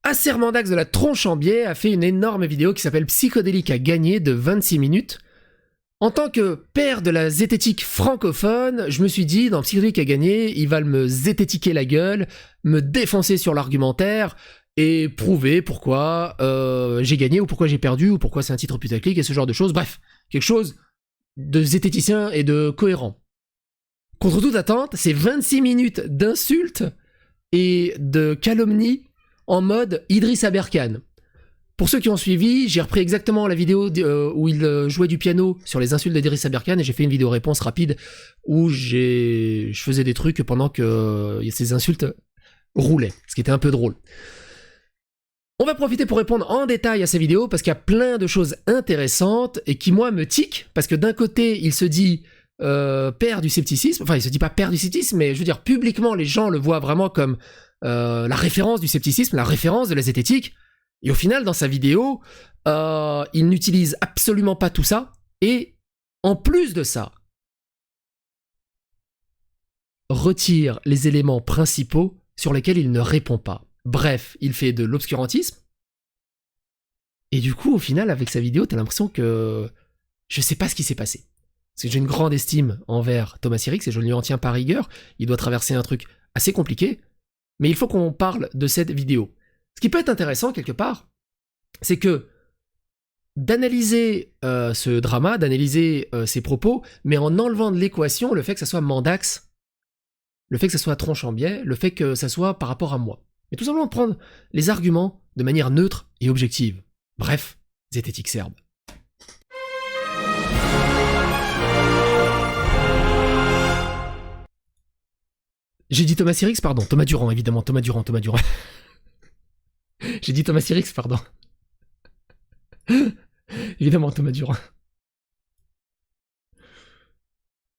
Acermandax de la tronche en biais a fait une énorme vidéo qui s'appelle Psychodélique à gagner de 26 minutes. En tant que père de la zététique francophone, je me suis dit, dans Psychodélique à gagner, il va me zététiquer la gueule, me défoncer sur l'argumentaire et prouver pourquoi j'ai gagné ou pourquoi j'ai perdu ou pourquoi c'est un titre putaclic et ce genre de choses. Bref, quelque chose de zététicien et de cohérent. Contre toute attente, c'est 26 minutes d'insultes et de calomnie en mode Idriss Aberkane. Pour ceux qui ont suivi, j'ai repris exactement la vidéo où il jouait du piano sur les insultes d'Idriss Aberkane et j'ai fait une vidéo réponse rapide où je faisais des trucs pendant que ces insultes roulaient, ce qui était un peu drôle. On va profiter pour répondre en détail à ces vidéos parce qu'il y a plein de choses intéressantes et qui, moi, me tiquent parce que d'un côté, il se dit père du scepticisme, enfin, il se dit pas père du scepticisme, mais je veux dire, publiquement, les gens le voient vraiment comme la référence du scepticisme, la référence de la zététique. Et au final, dans sa vidéo, il n'utilise absolument pas tout ça. Et en plus de ça, retire les éléments principaux sur lesquels il ne répond pas. Bref, il fait de l'obscurantisme. Et du coup, au final, avec sa vidéo, t'as l'impression que je sais pas ce qui s'est passé. Parce que j'ai une grande estime envers Thomas Sirix et je ne lui en tiens pas rigueur. Il doit traverser un truc assez compliqué. Mais il faut qu'on parle de cette vidéo. Ce qui peut être intéressant, quelque part, c'est que d'analyser ce drama, d'analyser ses propos, mais en enlevant de l'équation le fait que ça soit Mandax, le fait que ça soit tronche en biais, le fait que ça soit par rapport à moi. Mais tout simplement prendre les arguments de manière neutre et objective. Bref, zététique serbe. J'ai dit Thomas Sirix, pardon. Thomas Durand, évidemment. Thomas Durand. J'ai dit Thomas Sirix, pardon. Évidemment, Thomas Durand.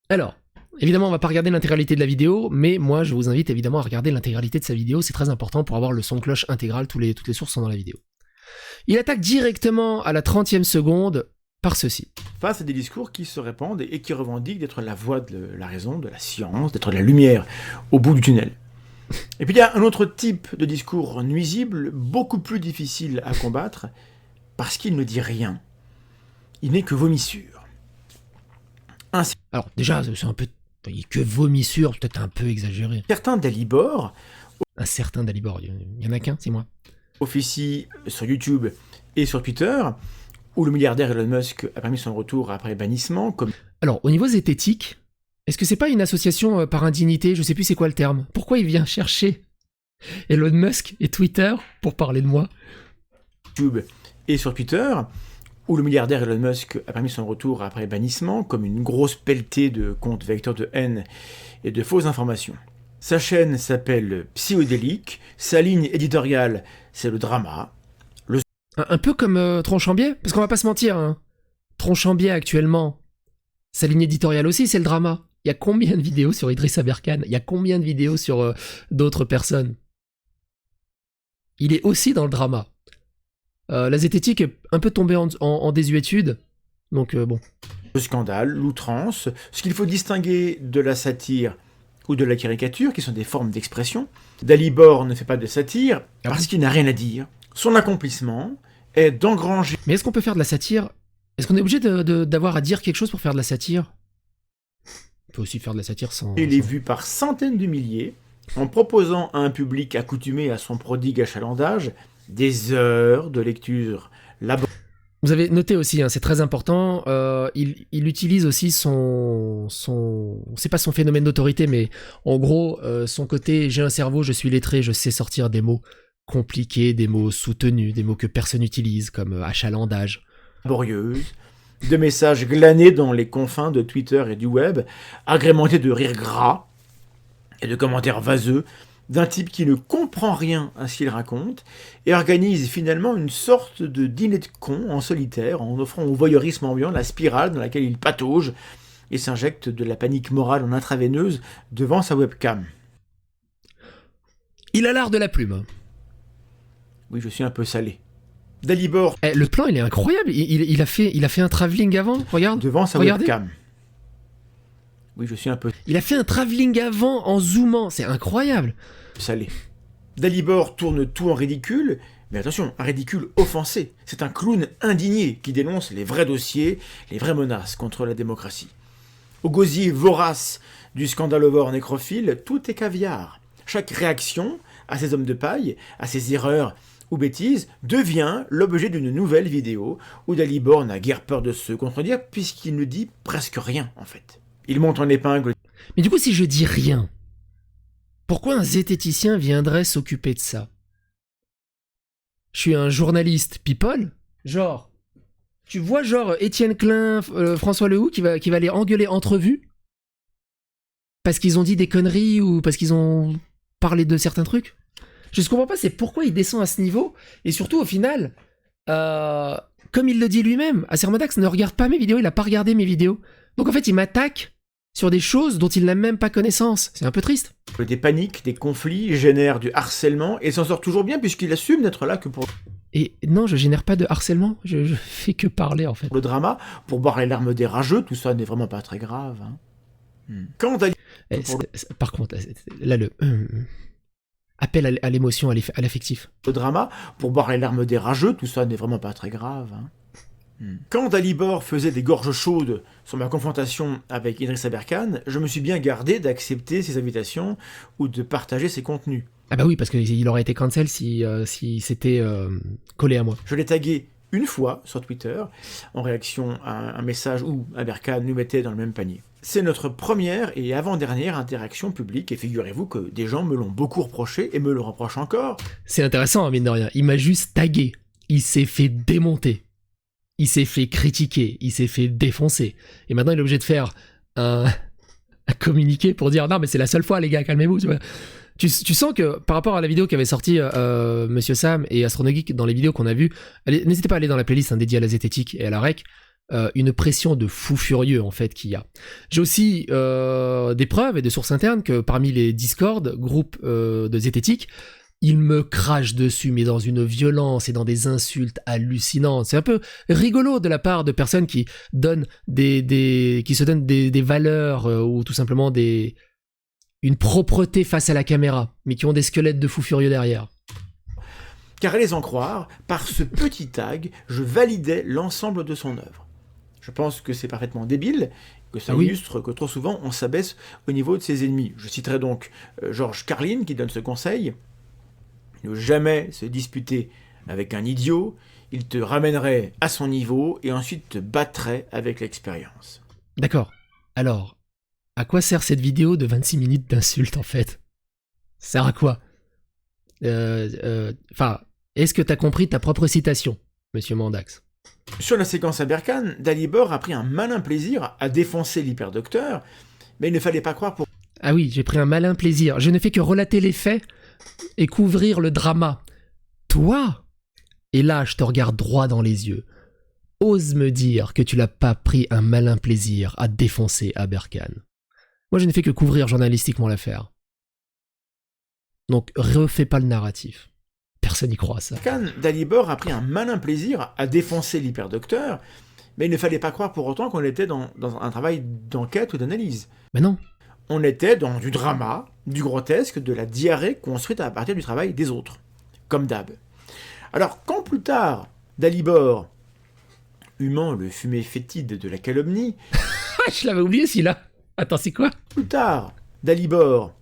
Alors, évidemment, on va pas regarder l'intégralité de la vidéo, mais moi, je vous invite évidemment à regarder l'intégralité de sa vidéo. C'est très important pour avoir le son de cloche intégral. Toutes les sources sont dans la vidéo. Il attaque directement à la 30e seconde par ceci. Face à des discours qui se répandent et qui revendiquent d'être la voie de la raison, de la science, d'être la lumière au bout du tunnel. Et puis il y a un autre type de discours nuisible, beaucoup plus difficile à combattre, parce qu'il ne dit rien. Il n'est que vomissure. Alors déjà, c'est un peu... que vomissure, peut-être un peu exagéré. Certains Dalibor... Un certain Dalibor, il y en a qu'un, c'est moi. Officie sur YouTube et sur Twitter, où le milliardaire Elon Musk a permis son retour après bannissement, comme... Alors, au niveau zététique, est-ce que c'est pas une association par indignité? Je sais plus c'est quoi le terme. Pourquoi il vient chercher Elon Musk et Twitter pour parler de moi? YouTube et sur Twitter, où le milliardaire Elon Musk a permis son retour après bannissement, comme une grosse pelletée de comptes vecteurs de haine et de fausses informations. Sa chaîne s'appelle Psychodélique, sa ligne éditoriale, c'est le drama. Un peu comme Tronche en biais, parce qu'on va pas se mentir, hein. Tronche en biais actuellement, sa ligne éditoriale aussi, c'est le drama. Il y a combien de vidéos sur Idriss Aberkane? Il y a combien de vidéos sur d'autres personnes? Il est aussi dans le drama. La zététique est un peu tombée en désuétude, donc bon. Le scandale, l'outrance, ce qu'il faut distinguer de la satire ou de la caricature, qui sont des formes d'expression. Dalibor ne fait pas de satire parce qu'il n'a rien à dire. Son accomplissement est d'engranger... Mais est-ce qu'on peut faire de la satire? Est-ce qu'on est obligé d'avoir à dire quelque chose pour faire de la satire? On peut aussi faire de la satire sans... Il est vu par centaines de milliers, en proposant à un public accoutumé à son prodigue achalandage des heures de lecture laborieuses. Vous avez noté aussi, hein, c'est très important, il utilise aussi son... C'est pas son phénomène d'autorité, mais en gros, son côté « j'ai un cerveau, je suis lettré, je sais sortir des mots compliqués, des mots soutenus, des mots que personne n'utilise, comme achalandage. » Laborieuse, de messages glanés dans les confins de Twitter et du web, agrémentés de rires gras et de commentaires vaseux, d'un type qui ne comprend rien à ce qu'il raconte, et organise finalement une sorte de dîner de cons en solitaire, en offrant au voyeurisme ambiant la spirale dans laquelle il patauge, et s'injecte de la panique morale en intraveineuse devant sa webcam. Il a l'art de la plume. Oui, je suis un peu salé. Dalibor... le plan, il est incroyable, il a fait un travelling avant, regarde. Devant sa webcam. Oui, je suis un peu... Il a fait un travelling avant en zoomant, c'est incroyable. Salé. Dalibor tourne tout en ridicule, Mais attention, un ridicule offensé. C'est un clown indigné qui dénonce les vrais dossiers, les vraies menaces contre la démocratie. Au gosier vorace du scandalomore nécrophile, tout est caviar. Chaque réaction à ces hommes de paille, à ces erreurs ou bêtises, devient l'objet d'une nouvelle vidéo où Dalibor n'a guère peur de se contredire puisqu'il ne dit presque rien en fait. Il monte en épingle. Mais du coup, si je dis rien, pourquoi un zététicien viendrait s'occuper de ça? Je suis un journaliste people, genre, tu vois genre Étienne Klein, François Lehoux qui va les engueuler entre vues parce qu'ils ont dit des conneries ou parce qu'ils ont parlé de certains trucs. Je ne comprends pas, c'est pourquoi il descend à ce niveau et surtout au final, comme il le dit lui-même, Acermodax ne regarde pas mes vidéos, il a pas regardé mes vidéos. Donc en fait, il m'attaque sur des choses dont il n'a même pas connaissance. C'est un peu triste. Des paniques, des conflits, génère du harcèlement et s'en sort toujours bien puisqu'il assume d'être là que pour Et non, je génère pas de harcèlement, je fais que parler en fait. le drama, pour boire les larmes des rageux, tout ça n'est vraiment pas très grave. Quand Dalibor... Par contre, là le... appel à l'émotion, à l'affectif. Le drama, pour boire les larmes des rageux, tout ça n'est vraiment pas très grave. Quand Dalibor faisait des gorges chaudes sur ma confrontation avec Idriss Aberkane, je me suis bien gardé d'accepter ses invitations ou de partager ses contenus. Ah bah oui, parce qu'il aurait été cancel si c'était collé à moi. Je l'ai tagué une fois sur Twitter, en réaction à un message où Aberkane nous mettait dans le même panier. C'est notre première et avant-dernière interaction publique, et figurez-vous que des gens me l'ont beaucoup reproché et me le reprochent encore. C'est intéressant, hein, mine de rien. Il m'a juste tagué. Il s'est fait démonter. Il s'est fait critiquer. Il s'est fait défoncer. Et maintenant, il est obligé de faire un communiqué pour dire « Non, mais c'est la seule fois, les gars, calmez-vous. » Tu sens que, par rapport à la vidéo qu'avait sorti Monsieur Sam et Astronogeek dans les vidéos qu'on a vues, n'hésitez pas à aller dans la playlist dédiée à la zététique et à la rec, une pression de fou furieux en fait qu'il y a. J'ai aussi des preuves et des sources internes que parmi les Discord, groupes de zététique, ils me crachent dessus mais dans une violence et dans des insultes hallucinantes. C'est un peu rigolo de la part de personnes qui donnent qui se donnent des valeurs ou tout simplement une propreté face à la caméra, mais qui ont des squelettes de fous furieux derrière. Car allez en croire, par ce petit tag, je validais l'ensemble de son œuvre. Je pense que c'est parfaitement débile, que ça illustre que trop souvent on s'abaisse au niveau de ses ennemis. Je citerai donc Georges Carlin qui donne ce conseil: ne jamais se disputer avec un idiot, il te ramènerait à son niveau et ensuite te battrait avec l'expérience. D'accord. Alors, à quoi sert cette vidéo de 26 minutes d'insultes en fait? Ça sert à quoi? Enfin, est-ce que t'as compris ta propre citation, monsieur Mandax? Sur la séquence Aberkane, Dalibor a pris un malin plaisir à défoncer l'hyperdocteur, mais il ne fallait pas croire pour... Ah oui, j'ai pris un malin plaisir. Je ne fais que relater les faits et couvrir le drama. Toi? Et là, je te regarde droit dans les yeux. Ose me dire que tu n'as pas pris un malin plaisir à défoncer Aberkane. Moi, je n'ai fait que couvrir journalistiquement l'affaire. Donc, refais pas le narratif. Personne n'y croit à ça. Dalibor a pris un malin plaisir à défoncer l'hyperdocteur, mais il ne fallait pas croire pour autant qu'on était dans un travail d'enquête ou d'analyse. Mais non. On était dans du drama, du grotesque, de la diarrhée construite à partir du travail des autres. Comme d'hab. Alors, quand plus tard, Dalibor, humant le fumet fétide de la calomnie... Je l'avais oublié celui-là. Attends, c'est quoi? Plus tard, Dalibor,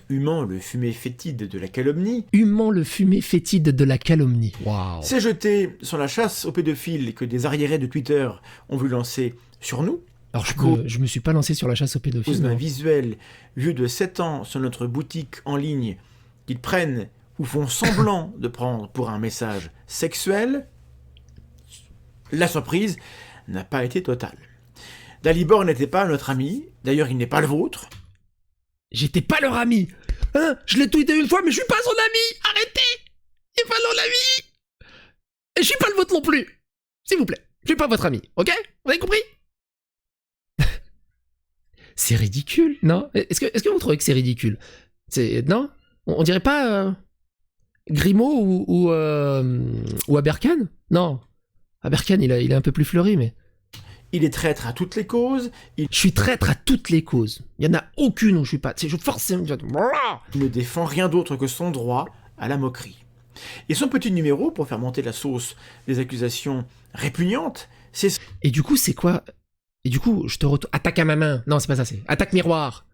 humant le fumet fétide de la calomnie... Humant le fumet fétide de la calomnie. Waouh. S'est jeté sur la chasse aux pédophiles que des arriérés de Twitter ont voulu lancer sur nous. Alors, je me suis pas lancé sur la chasse aux pédophiles. D'un visuel vieux de 7 ans sur notre boutique en ligne qu'ils prennent ou font semblant de prendre pour un message sexuel, la surprise n'a pas été totale. Dalibor n'était pas notre ami, d'ailleurs il n'est pas le vôtre. J'étais pas leur ami. Hein? Je l'ai tweeté une fois, mais je suis pas son ami. Arrêtez. Il est pas mon ami. Et je suis pas le vôtre non plus. S'il vous plaît. Je suis pas votre ami, ok? Vous avez compris? C'est ridicule, non? Est-ce que vous trouvez que c'est ridicule? Non? On dirait pas Grimaud ou Aberkane? Non. Aberkane, il est un peu plus fleuri, mais... Il est traître à toutes les causes. Je suis traître à toutes les causes. Il n'y en a aucune où je suis pas... Il ne défend rien d'autre que son droit à la moquerie. Et son petit numéro, pour faire monter la sauce des accusations répugnantes, c'est... Et du coup, c'est quoi? Et du coup, je te retourne... Attaque à ma main. Non, c'est pas ça, c'est attaque miroir.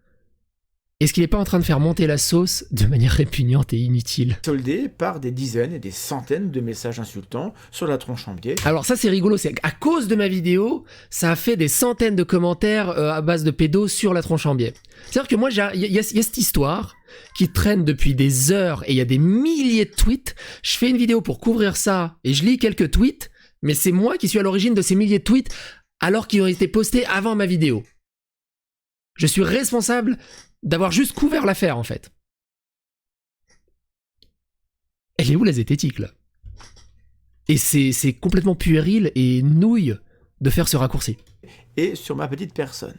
Est-ce qu'il est pas en train de faire monter la sauce de manière répugnante et inutile? soldé par des dizaines et des centaines de messages insultants sur la tronche en biais. Alors ça, c'est rigolo, c'est à cause de ma vidéo, ça a fait des centaines de commentaires à base de pédos sur la tronche en biais. C'est-à-dire que moi, il y a cette histoire qui traîne depuis des heures et il y a des milliers de tweets. Je fais une vidéo pour couvrir ça et je lis quelques tweets, mais c'est moi qui suis à l'origine de ces milliers de tweets alors qu'ils ont été postés avant ma vidéo. Je suis responsable d'avoir juste couvert l'affaire, en fait. Elle est où la zététique, là? Et c'est complètement puéril et nouille de faire ce raccourci. Et sur ma petite personne.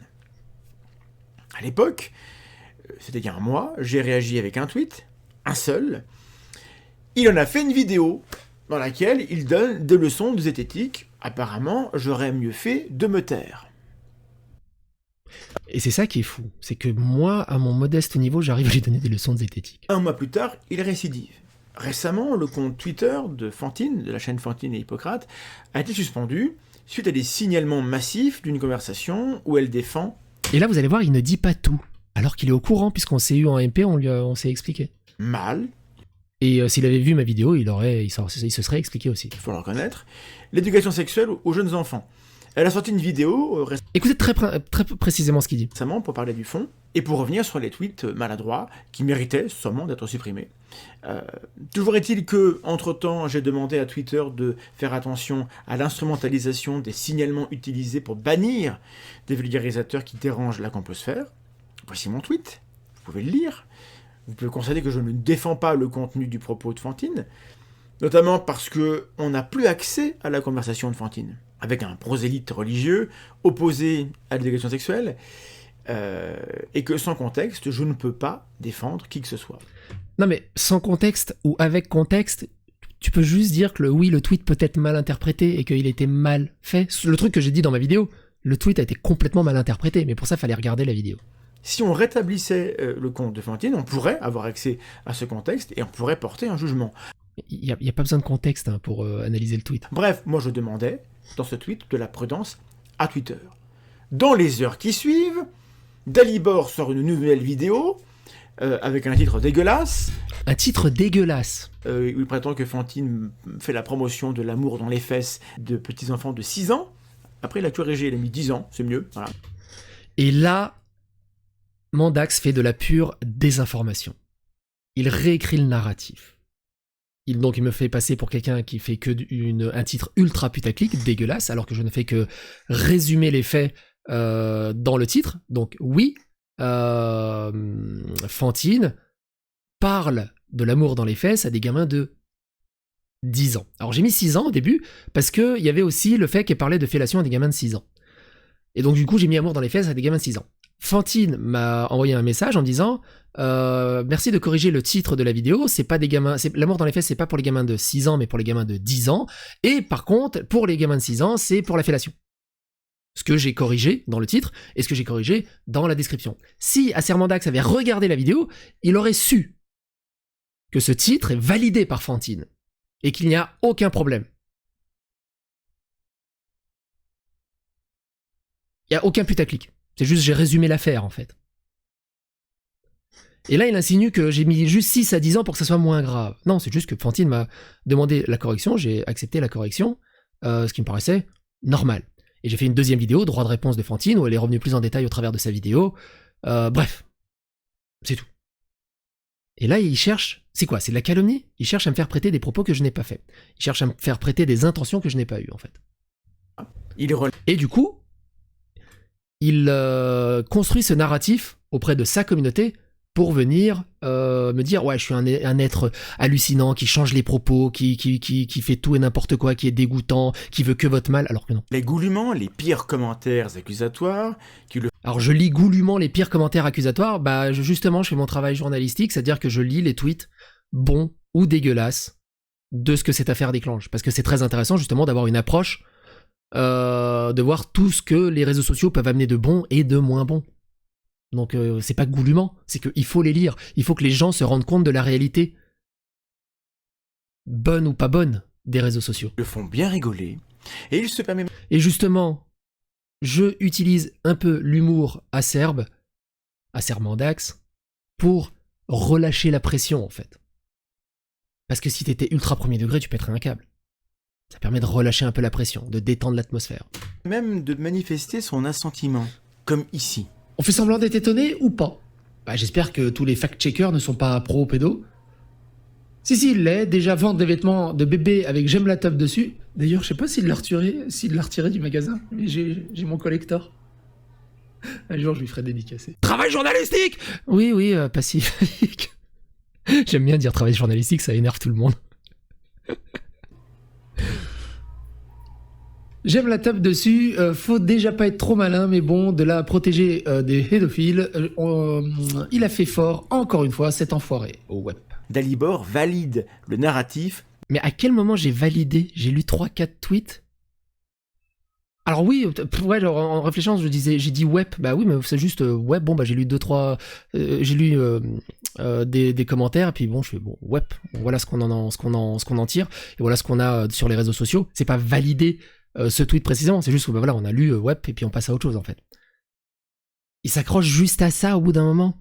À l'époque, c'était il y a un mois, j'ai réagi avec un tweet, un seul. Il en a fait une vidéo dans laquelle il donne des leçons de zététique. Apparemment, j'aurais mieux fait de me taire. Et c'est ça qui est fou, c'est que moi, à mon modeste niveau, j'arrive à lui donner des leçons de zététique. Un mois plus tard, il récidive. Récemment, le compte Twitter de Fantine, de la chaîne Fantine et Hippocrate, a été suspendu suite à des signalements massifs d'une conversation où elle défend... Et là, vous allez voir, il ne dit pas tout, alors qu'il est au courant, puisqu'on s'est eu en MP, on s'est expliqué. Mal. Et s'il avait vu ma vidéo, il se serait expliqué aussi. Il faut le reconnaître. L'éducation sexuelle aux jeunes enfants. Elle a sorti une vidéo Écoutez très précisément ce qu'il dit. récemment pour parler du fond et pour revenir sur les tweets maladroits qui méritaient sûrement d'être supprimés. Toujours est-il que, entre-temps, j'ai demandé à Twitter de faire attention à l'instrumentalisation des signalements utilisés pour bannir des vulgarisateurs qui dérangent la composphère. Voici mon tweet, vous pouvez le lire. Vous pouvez constater que je ne défends pas le contenu du propos de Fantine, notamment parce qu'on n'a plus accès à la conversation de Fantine, avec un prosélyte religieux opposé à l'éducation sexuelle, et que sans contexte, je ne peux pas défendre qui que ce soit. Non mais sans contexte ou avec contexte, tu peux juste dire que le tweet peut être mal interprété et qu'il était mal fait. Le truc que j'ai dit dans ma vidéo, le tweet a été complètement mal interprété, mais pour ça, il fallait regarder la vidéo. Si on rétablissait le compte de Fantine, on pourrait avoir accès à ce contexte et on pourrait porter un jugement. Il n'y a pas besoin de contexte pour analyser le tweet. Bref, moi je demandais, dans ce tweet, de la prudence à Twitter. Dans les heures qui suivent, Dalibor sort une nouvelle vidéo avec un titre dégueulasse. Un titre dégueulasse. Où il prétend que Fantine fait la promotion de l'amour dans les fesses de petits-enfants de 6 ans. Après, il a corrigé, il a mis 10 ans, c'est mieux. Voilà. Et là, Mandax fait de la pure désinformation. Il réécrit le narratif. Donc il me fait passer pour quelqu'un qui fait que un titre ultra putaclic, dégueulasse, alors que je ne fais que résumer les faits dans le titre. Donc oui, Fantine parle de l'amour dans les fesses à des gamins de 10 ans. Alors j'ai mis 6 ans au début, parce qu'il y avait aussi le fait qu'elle parlait de fellation à des gamins de 6 ans. Et donc du coup j'ai mis amour dans les fesses à des gamins de 6 ans. Fantine m'a envoyé un message en me disant merci de corriger le titre de la vidéo, c'est pas des gamins, l'amour dans les fesses c'est pas pour les gamins de 6 ans mais pour les gamins de 10 ans, et par contre pour les gamins de 6 ans c'est pour la fellation. Ce que j'ai corrigé dans le titre et ce que j'ai corrigé dans la description. Si Acer Mandax avait regardé la vidéo, il aurait su que ce titre est validé par Fantine et qu'il n'y a aucun problème. Il n'y a aucun putaclic. C'est juste j'ai résumé l'affaire en fait. Et là il insinue que j'ai mis juste 6 à 10 ans pour que ça soit moins grave. Non, c'est juste que Fantine m'a demandé la correction, j'ai accepté la correction, ce qui me paraissait normal. Et j'ai fait une deuxième vidéo, droit de réponse de Fantine, où elle est revenue plus en détail au travers de sa vidéo. Bref, c'est tout. Et là il cherche, c'est quoi? C'est de la calomnie? Il cherche à me faire prêter des propos que je n'ai pas faits. Il cherche à me faire prêter des intentions que je n'ai pas eues en fait. Et du coup, il construit ce narratif auprès de sa communauté pour venir me dire ouais je suis un être hallucinant qui change les propos, qui fait tout et n'importe quoi, qui est dégoûtant, qui veut que votre mal, alors que non. Les goulûment, les pires commentaires accusatoires Alors je lis goulûment les pires commentaires accusatoires, bah justement je fais mon travail journalistique, c'est-à-dire que je lis les tweets bons ou dégueulasses de ce que cette affaire déclenche, parce que c'est très intéressant justement d'avoir une approche de voir tout ce que les réseaux sociaux peuvent amener de bon et de moins bon. Donc c'est pas goulûment, c'est qu'il faut les lire, il faut que les gens se rendent compte de la réalité bonne ou pas bonne des réseaux sociaux. Le font bien rigoler. Et il se permet... Et justement, je utilise un peu l'humour acerbe, acerbandax, pour relâcher la pression, en fait. Parce que si t'étais ultra premier degré, tu pèterais un câble. Ça permet de relâcher un peu la pression, de détendre l'atmosphère. même de manifester son assentiment, comme ici. On fait semblant d'être étonné ou pas? Bah, j'espère que tous les fact-checkers ne sont pas pro-pédos. Si, il l'est. Déjà, vendre des vêtements de bébé avec j'aime la teub dessus. D'ailleurs, je sais pas s'il l'a retiré du magasin. Mais j'ai mon collector. Un jour, je lui ferai dédicacer. Travail journalistique! Oui, pacifique. J'aime bien dire travail journalistique, ça énerve tout le monde. J'aime la teub dessus, faut déjà pas être trop malin, mais bon, de la protéger des pédophiles, il a fait fort, encore une fois, cet enfoiré au web. Dalibor valide le narratif. Mais à quel moment j'ai validé? J'ai lu 3-4 tweets. Alors oui, ouais, genre, en réfléchissant, j'ai dit web, bah oui, mais c'est juste web, bon bah j'ai lu 2-3, j'ai lu des commentaires, et puis bon, je fais bon, web, voilà ce qu'on en tire, et voilà ce qu'on a sur les réseaux sociaux, c'est pas validé ce tweet précisément, c'est juste que bah voilà, on a lu web, et puis on passe à autre chose en fait. Il s'accroche juste à ça au bout d'un moment.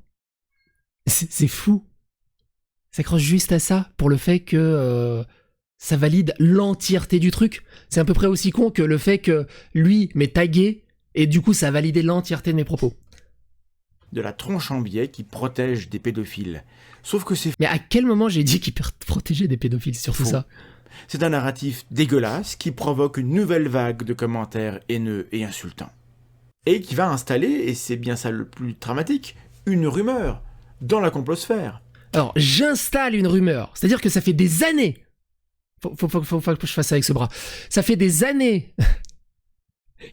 C'est fou. Il s'accroche juste à ça, pour le fait que... ça valide l'entièreté du truc. C'est à peu près aussi con que le fait que lui m'ait tagué et du coup ça a validé l'entièreté de mes propos. De la tronche en biais qui protège des pédophiles. Sauf que c'est Mais à quel moment j'ai dit qu'il protégeait des pédophiles sur tout ça? C'est un narratif dégueulasse qui provoque une nouvelle vague de commentaires haineux et insultants. Et qui va installer, et c'est bien ça le plus dramatique, une rumeur dans la complosphère. Alors j'installe une rumeur, c'est-à-dire que ça fait des années. Faut que je fasse ça avec ce bras. Ça fait des années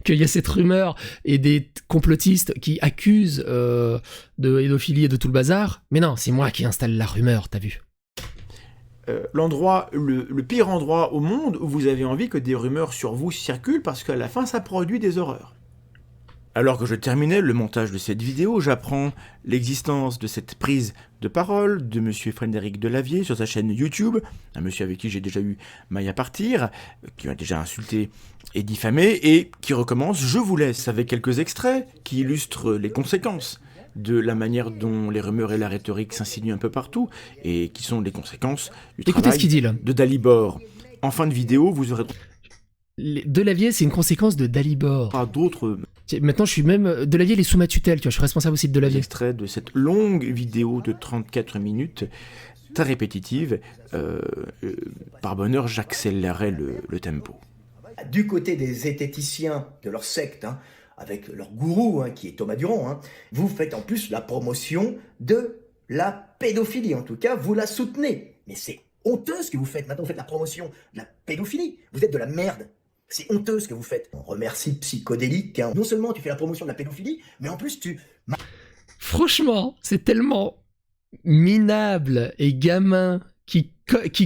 qu'il y a cette rumeur et des complotistes qui accusent de pédophilie et de tout le bazar. Mais non, c'est moi qui installe la rumeur, t'as vu. L'endroit, le pire endroit au monde où vous avez envie que des rumeurs sur vous circulent parce qu'à la fin ça produit des horreurs. Alors que je terminais le montage de cette vidéo, j'apprends l'existence de cette prise de parole de monsieur Frédéric Delavier sur sa chaîne YouTube, un monsieur avec qui j'ai déjà eu maille à partir, qui m'a déjà insulté et diffamé, et qui recommence. Je vous laisse avec quelques extraits qui illustrent les conséquences de la manière dont les rumeurs et la rhétorique s'insinuent un peu partout, et qui sont les conséquences du Écoutez ce qu'il dit là. De Dalibor. En fin de vidéo, vous aurez... Delavier, c'est une conséquence de Dalibor. Pas d'autres... Maintenant, je suis même... Delavier, il est sous ma tutelle, tu vois, je suis responsable aussi de Delavier. Extrait de cette longue vidéo de 34 minutes, très répétitive. Par bonheur, j'accélérais le tempo. Du côté des zététiciens de leur secte, avec leur gourou, qui est Thomas Duron, vous faites en plus la promotion de la pédophilie. En tout cas, vous la soutenez. Mais c'est honteux ce que vous faites. Maintenant, vous faites la promotion de la pédophilie. Vous êtes de la merde. C'est honteux ce que vous faites. On remercie Psychodélique. Non seulement tu fais la promotion de la pédophilie, mais en plus tu... Franchement, c'est tellement minable et gamin qui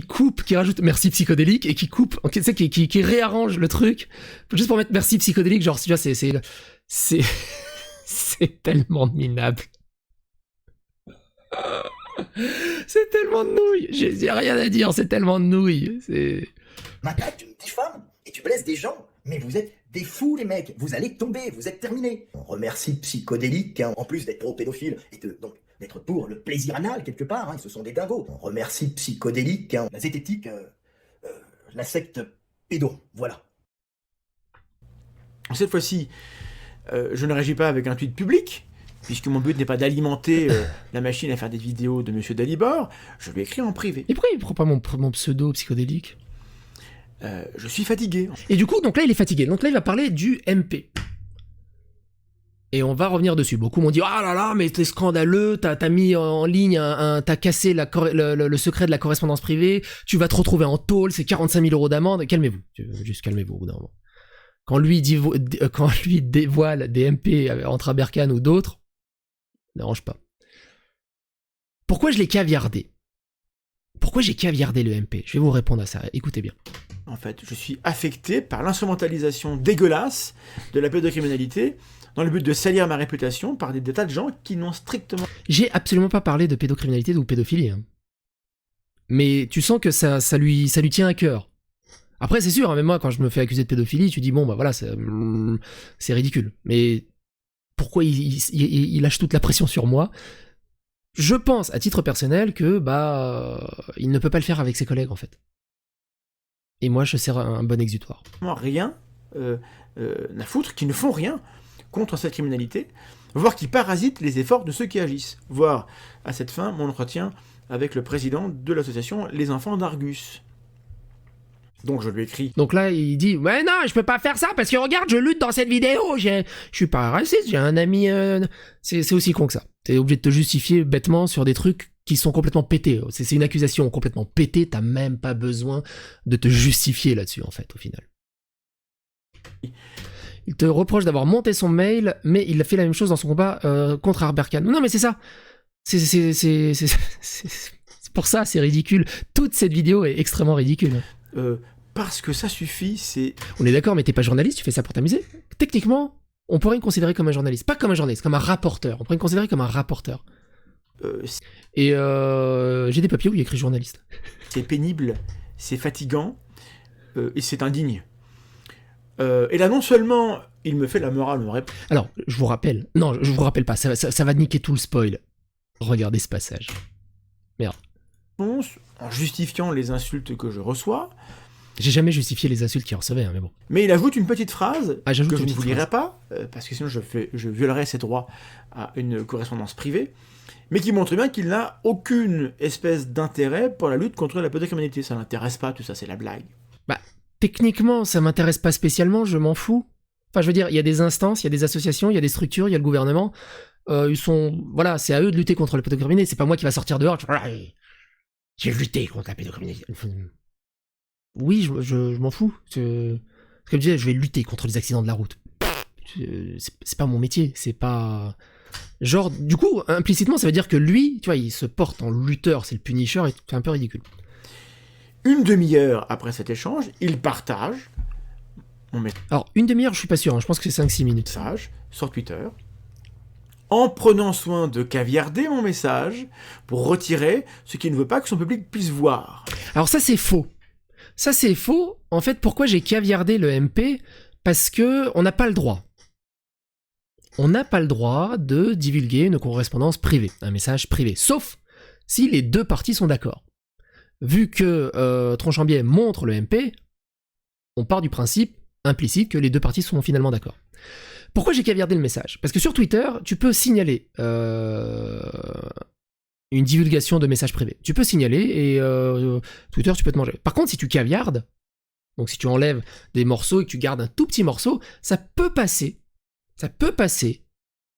coupe, qui rajoute merci Psychodélique et qui coupe, tu sais, qui réarrange le truc juste pour mettre merci Psychodélique, genre, tu vois, c'est tellement minable. C'est tellement de nouilles. J'ai rien à dire, c'est tellement de nouilles. M'attaques, tu me diffames et tu blesses des gens. Mais vous êtes des fous, les mecs. Vous allez tomber, vous êtes terminés. On remercie Psychodélique, en plus d'être pro-pédophile et donc d'être pour le plaisir anal quelque part. Ils se sont des dingos. On remercie Psychodélique, la zététique, la secte pédo. Voilà. Cette fois-ci, je ne réagis pas avec un tweet public, puisque mon but n'est pas d'alimenter la machine à faire des vidéos de monsieur Dalibor. Je lui écris en privé. Et pourquoi il prend pas mon pseudo Psychodélique? Je suis fatigué. Et du coup, donc là, il est fatigué. Donc là, il va parler du MP. Et on va revenir dessus. Beaucoup m'ont dit « Ah là là, mais t'es scandaleux, t'as mis en ligne, t'as cassé le secret de la correspondance privée, tu vas te retrouver en tôle, c'est 45 000 € d'amende. » Calmez-vous, juste calmez-vous au bout d'un moment. Quand lui dévoile des MP entre Aberkan ou d'autres, ne dérange pas. Pourquoi je l'ai caviardé? Pourquoi j'ai caviardé le MP? Je vais vous répondre à ça, écoutez bien. En fait, je suis affecté par l'instrumentalisation dégueulasse de la pédocriminalité dans le but de salir ma réputation par des tas de gens qui n'ont strictement... J'ai absolument pas parlé de pédocriminalité ou pédophilie. mais tu sens que ça lui tient à cœur. Après, c'est sûr, hein, même moi, quand je me fais accuser de pédophilie, tu dis, bon, bah voilà, c'est ridicule. Mais pourquoi il lâche toute la pression sur moi ? Je pense, à titre personnel, que il ne peut pas le faire avec ses collègues, en fait. Et moi, je sers un bon exutoire. Rien à foutre, qui ne font rien contre cette criminalité, voire qui parasitent les efforts de ceux qui agissent. Voir, à cette fin, mon entretien avec le président de l'association Les Enfants d'Argus. Donc je lui écris. Donc là, il dit, ouais, non, je peux pas faire ça, parce que regarde, je lutte dans cette vidéo, je suis pas raciste, j'ai un ami... C'est aussi con que ça. T'es obligé de te justifier bêtement sur des trucs qui sont complètement pétés. C'est une accusation complètement pétée, t'as même pas besoin de te justifier là-dessus, en fait, au final. Il te reproche d'avoir monté son mail, mais il a fait la même chose dans son combat contre Arberkan. Non, mais c'est ça. C'est pour ça, c'est ridicule. Toute cette vidéo est extrêmement ridicule. Parce que ça suffit, c'est... On est d'accord, mais t'es pas journaliste, tu fais ça pour t'amuser. Techniquement, on pourrait me considérer comme un journaliste. Pas comme un journaliste, comme un rapporteur. On pourrait me considérer comme un rapporteur. Et j'ai des papiers où il y a écrit journaliste. C'est pénible, c'est fatigant, et c'est indigne. Et là, non seulement il me fait la morale, Alors, je vous rappelle... Non, je vous rappelle pas, ça va niquer tout le spoil. Regardez ce passage. Merde. En justifiant les insultes que je reçois. J'ai jamais justifié les insultes qu'il recevait, hein, mais bon. Mais il ajoute une petite phrase que je ne vous lirai pas, parce que sinon je violerais ses droits à une correspondance privée, mais qui montre bien qu'il n'a aucune espèce d'intérêt pour la lutte contre la pédocriminalité. Ça l'intéresse pas, tout ça, c'est la blague. Techniquement, ça m'intéresse pas spécialement, je m'en fous. Enfin, je veux dire, il y a des instances, il y a des associations, il y a des structures, il y a le gouvernement. Ils sont... Voilà, c'est à eux de lutter contre la pédocriminalité. C'est pas moi qui va sortir dehors. J'ai lutté contre la pédocriminalité. Oui, je m'en fous. Comme je disais, je vais lutter contre les accidents de la route. C'est pas mon métier. C'est pas... Genre, du coup, implicitement, ça veut dire que lui, tu vois, il se porte en lutteur, c'est le Punisher, et c'est un peu ridicule. Une demi-heure après cet échange, il partage Alors, une demi-heure, je suis pas sûr, hein, je pense que c'est 5-6 minutes. Message sur Twitter, en prenant soin de caviarder mon message pour retirer ce qu'il ne veut pas que son public puisse voir. Alors ça, c'est faux. Ça, c'est faux. En fait, pourquoi j'ai caviardé le MP ? Parce que on n'a pas le droit. On n'a pas le droit de divulguer une correspondance privée, un message privé, sauf si les deux parties sont d'accord. Vu que Tronchambier montre le MP, on part du principe implicite que les deux parties sont finalement d'accord. Pourquoi j'ai caviardé le message ? Parce que sur Twitter, tu peux signaler une divulgation de messages privés. Tu peux signaler et Twitter, tu peux te manger. Par contre, si tu caviardes, donc si tu enlèves des morceaux et que tu gardes un tout petit morceau, ça peut passer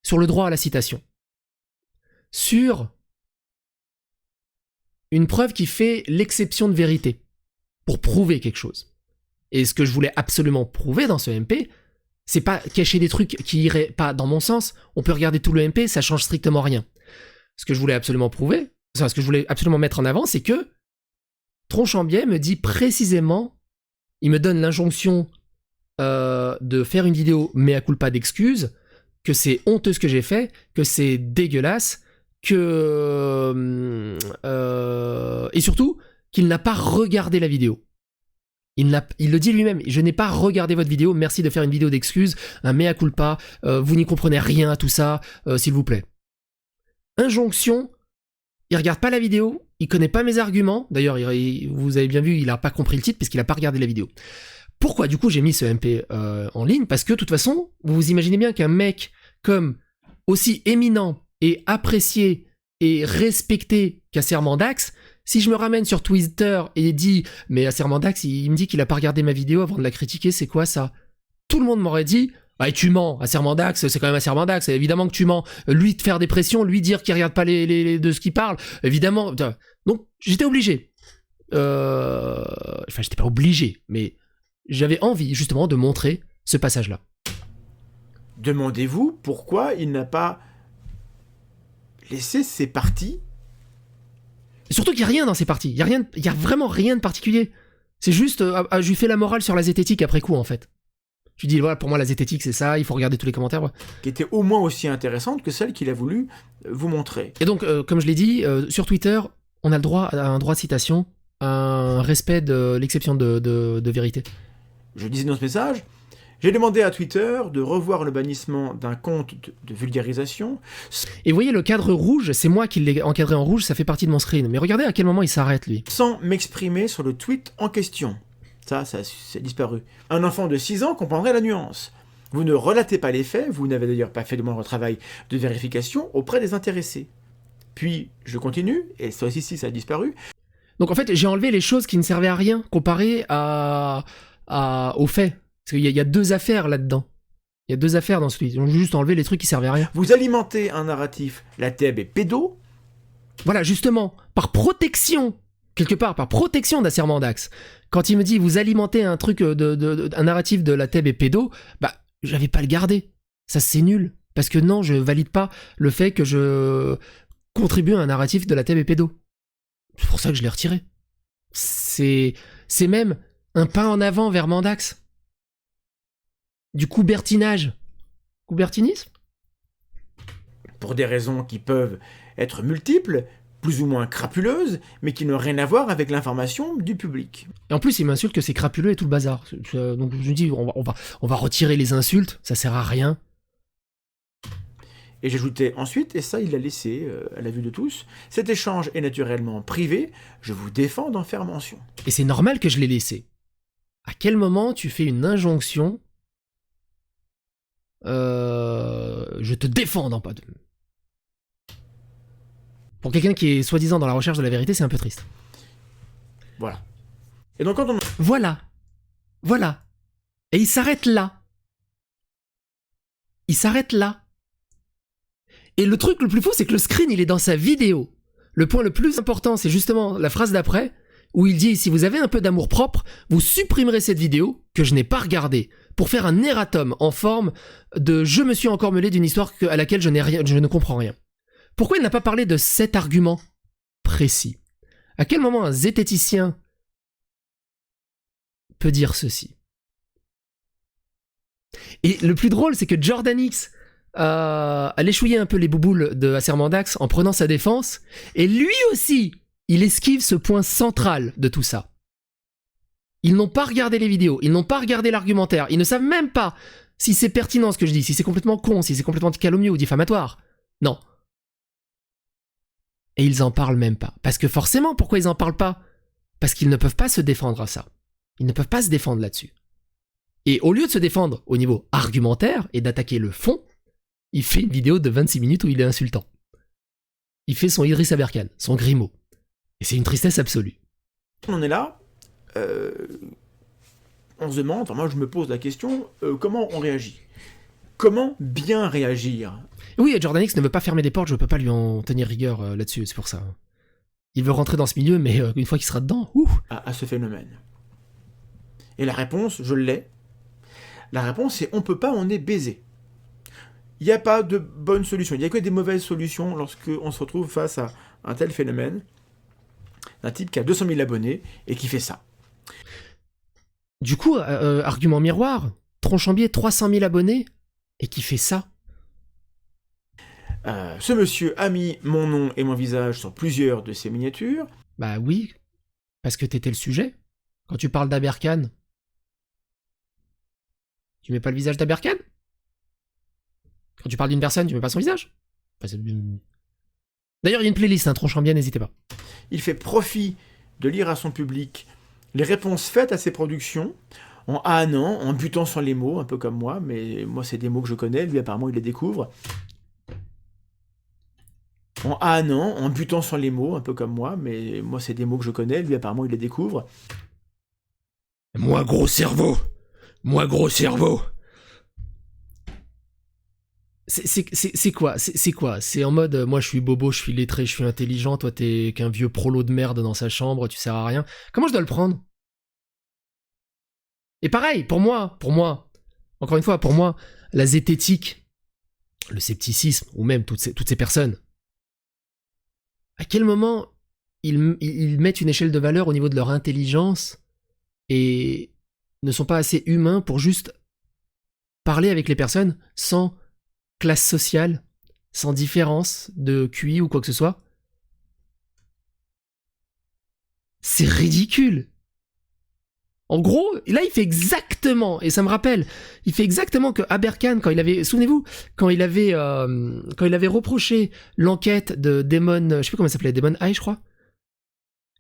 sur le droit à la citation. Sur une preuve qui fait l'exception de vérité pour prouver quelque chose. Et ce que je voulais absolument prouver dans ce MP, c'est pas cacher des trucs qui iraient pas dans mon sens. On peut regarder tout le MP, ça change strictement rien. Ce que je voulais absolument prouver, ce que je voulais absolument mettre en avant, c'est que Tronchambier me dit précisément, il me donne l'injonction de faire une vidéo mea culpa d'excuses, que c'est honteux ce que j'ai fait, que c'est dégueulasse, et surtout qu'il n'a pas regardé la vidéo. Il le dit lui-même, je n'ai pas regardé votre vidéo, merci de faire une vidéo d'excuses, un mea culpa, vous n'y comprenez rien à tout ça, s'il vous plaît. Injonction, il regarde pas la vidéo, il connaît pas mes arguments, d'ailleurs vous avez bien vu, il a pas compris le titre parce qu'il a pas regardé la vidéo. Pourquoi du coup j'ai mis ce MP en ligne ? Parce que de toute façon, vous vous imaginez bien qu'un mec comme aussi éminent et apprécié et respecté qu'Acermandax, si je me ramène sur Twitter et dis « Mais Acermandax, il me dit qu'il a pas regardé ma vidéo avant de la critiquer, c'est quoi ça ?» Tout le monde m'aurait dit « Ah, tu mens, Acermandax, c'est quand même Acermandax, évidemment que tu mens. Lui, te faire des pressions, lui dire qu'il regarde pas de ce qu'il parle, évidemment... » Donc, j'étais obligé. Enfin, j'étais pas obligé, mais j'avais envie, justement, de montrer ce passage-là. Demandez-vous pourquoi il n'a pas laissé ses parties. Et surtout qu'il n'y a rien dans ces parties. Il y a vraiment rien de particulier. C'est juste, je lui fais la morale sur la zététique après coup, en fait. Je lui dis, voilà, pour moi, la zététique, c'est ça, il faut regarder tous les commentaires. Ouais. Qui était au moins aussi intéressante que celle qu'il a voulu vous montrer. Et donc, comme je l'ai dit, sur Twitter, on a le droit à un droit de citation, à un respect de l'exception de vérité. Je disais dans ce message, j'ai demandé à Twitter de revoir le bannissement d'un compte de vulgarisation. Et vous voyez, le cadre rouge, c'est moi qui l'ai encadré en rouge, ça fait partie de mon screen. Mais regardez à quel moment il s'arrête, lui. Sans m'exprimer sur le tweet en question. Ça c'est disparu. Un enfant de 6 ans comprendrait la nuance. Vous ne relatez pas les faits, vous n'avez d'ailleurs pas fait le moindre travail de vérification auprès des intéressés. Puis, je continue, et ça aussi, ça a disparu. Donc en fait, j'ai enlevé les choses qui ne servaient à rien comparé aux faits. Parce qu'il y a deux affaires là-dedans. Il y a deux affaires dans ce tweet. J'ai juste enlevé les trucs qui servaient à rien. Vous alimentez un narratif, la TEB est pédo. Voilà, justement, par protection, quelque part, par protection d'Asserment d'Axe. Quand il me dit, vous alimentez un truc, un narratif de la TEB et pédo, bah, j'avais pas le garder. Ça, c'est nul. Parce que non, je valide pas le fait que je contribue à un narratif de la TEB et pédo. C'est pour ça que je l'ai retiré. C'est même un pas en avant vers Mandax. Du coubertinage. Coubertinisme ? Pour des raisons qui peuvent être multiples, plus ou moins crapuleuses, mais qui n'ont rien à voir avec l'information du public. Et en plus, il m'insulte que c'est crapuleux et tout le bazar. Donc je me dis, on va retirer les insultes, ça sert à rien. Et j'ajoutais ensuite, et ça il l'a laissé à la vue de tous, cet échange est naturellement privé, je vous défends d'en faire mention. Et c'est normal que je l'ai laissé. À quel moment tu fais une injonction je te défends d'en pas de... Pour quelqu'un qui est soi-disant dans la recherche de la vérité, c'est un peu triste. Voilà. Et donc quand on... Voilà. Et il s'arrête là. Et le truc le plus fou, c'est que le screen, il est dans sa vidéo. Le point le plus important, c'est justement la phrase d'après, où il dit « Si vous avez un peu d'amour propre, vous supprimerez cette vidéo que je n'ai pas regardée, pour faire un erratum en forme de « Je me suis encore mêlé d'une histoire à laquelle je ne comprends rien ». Pourquoi il n'a pas parlé de cet argument précis ? À quel moment un zététicien peut dire ceci ? Et le plus drôle, c'est que Jordan X a léchouillé un peu les bouboules de Asserment d'Axe en prenant sa défense, et lui aussi, il esquive ce point central de tout ça. Ils n'ont pas regardé les vidéos, ils n'ont pas regardé l'argumentaire, ils ne savent même pas si c'est pertinent ce que je dis, si c'est complètement con, si c'est complètement calomnieux ou diffamatoire. Non. Et ils en parlent même pas. Parce que forcément, pourquoi ils en parlent pas ? Parce qu'ils ne peuvent pas se défendre à ça. Ils ne peuvent pas se défendre là-dessus. Et au lieu de se défendre au niveau argumentaire et d'attaquer le fond, il fait une vidéo de 26 minutes où il est insultant. Il fait son Idriss Aberkan, son Grimaud. Et c'est une tristesse absolue. On en est là, on se demande, enfin moi je me pose la question, comment on réagit ? Comment bien réagir ? Oui, Jordan X ne veut pas fermer des portes, je ne peux pas lui en tenir rigueur là-dessus, c'est pour ça. Il veut rentrer dans ce milieu, mais une fois qu'il sera dedans, à ce phénomène. Et la réponse, je l'ai. La réponse, c'est on peut pas, on est baisé. Il n'y a pas de bonne solution. Il n'y a que des mauvaises solutions lorsqu'on se retrouve face à un tel phénomène d'un type qui a 200 000 abonnés et qui fait ça. Du coup, argument miroir, Tronchambier 300 000 abonnés et qui fait ça. Ce monsieur a mis mon nom et mon visage sur plusieurs de ses miniatures. Bah oui, parce que t'étais le sujet. Quand tu parles d'Aberkan, tu mets pas le visage d'Aberkan ? Quand tu parles d'une personne, tu mets pas son visage ? D'ailleurs, il y a une playlist, Tronchambier, n'hésitez pas. Il fait profit de lire à son public les réponses faites à ses productions, en ânant, en butant sur les mots, un peu comme moi, mais moi c'est des mots que je connais, lui apparemment il les découvre. En ânant, en butant sur les mots, un peu comme moi, mais moi c'est des mots que je connais, lui apparemment il les découvre. Moi gros cerveau. C'est quoi ? C'est en mode, moi je suis bobo, je suis lettré, je suis intelligent, toi t'es qu'un vieux prolo de merde dans sa chambre, tu sers à rien. Comment je dois le prendre ? Et pareil, pour moi, encore une fois, pour moi, la zététique, le scepticisme, ou même toutes ces personnes, à quel moment ils mettent une échelle de valeur au niveau de leur intelligence et ne sont pas assez humains pour juste parler avec les personnes sans classe sociale, sans différence de QI ou quoi que ce soit. C'est ridicule. En gros, là, il fait exactement, et ça me rappelle, il fait exactement que Aberkan, quand il avait, souvenez-vous, quand il avait reproché l'enquête de Damon, je sais plus comment ça s'appelait, Damon Eye, je crois.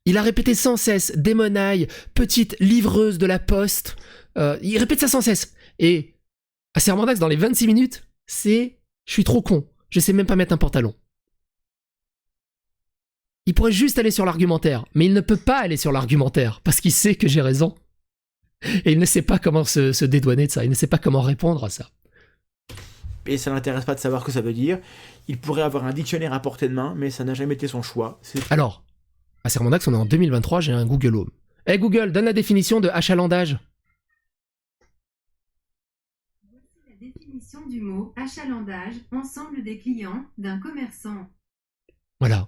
Il a répété sans cesse, Damon Eye, petite livreuse de la poste. Il répète ça sans cesse. Et à Sermandax, dans les 26 minutes, je suis trop con. Je sais même pas mettre un pantalon. Il pourrait juste aller sur l'argumentaire, mais il ne peut pas aller sur l'argumentaire, parce qu'il sait que j'ai raison. Et il ne sait pas comment se dédouaner de ça, il ne sait pas comment répondre à ça. Et ça n'intéresse pas de savoir ce que ça veut dire. Il pourrait avoir un dictionnaire à portée de main, mais ça n'a jamais été son choix. Alors, à Sermandax, on est en 2023, j'ai un Google Home. Hey Google, donne la définition de achalandage. Voici la définition du mot achalandage, ensemble des clients d'un commerçant. Voilà,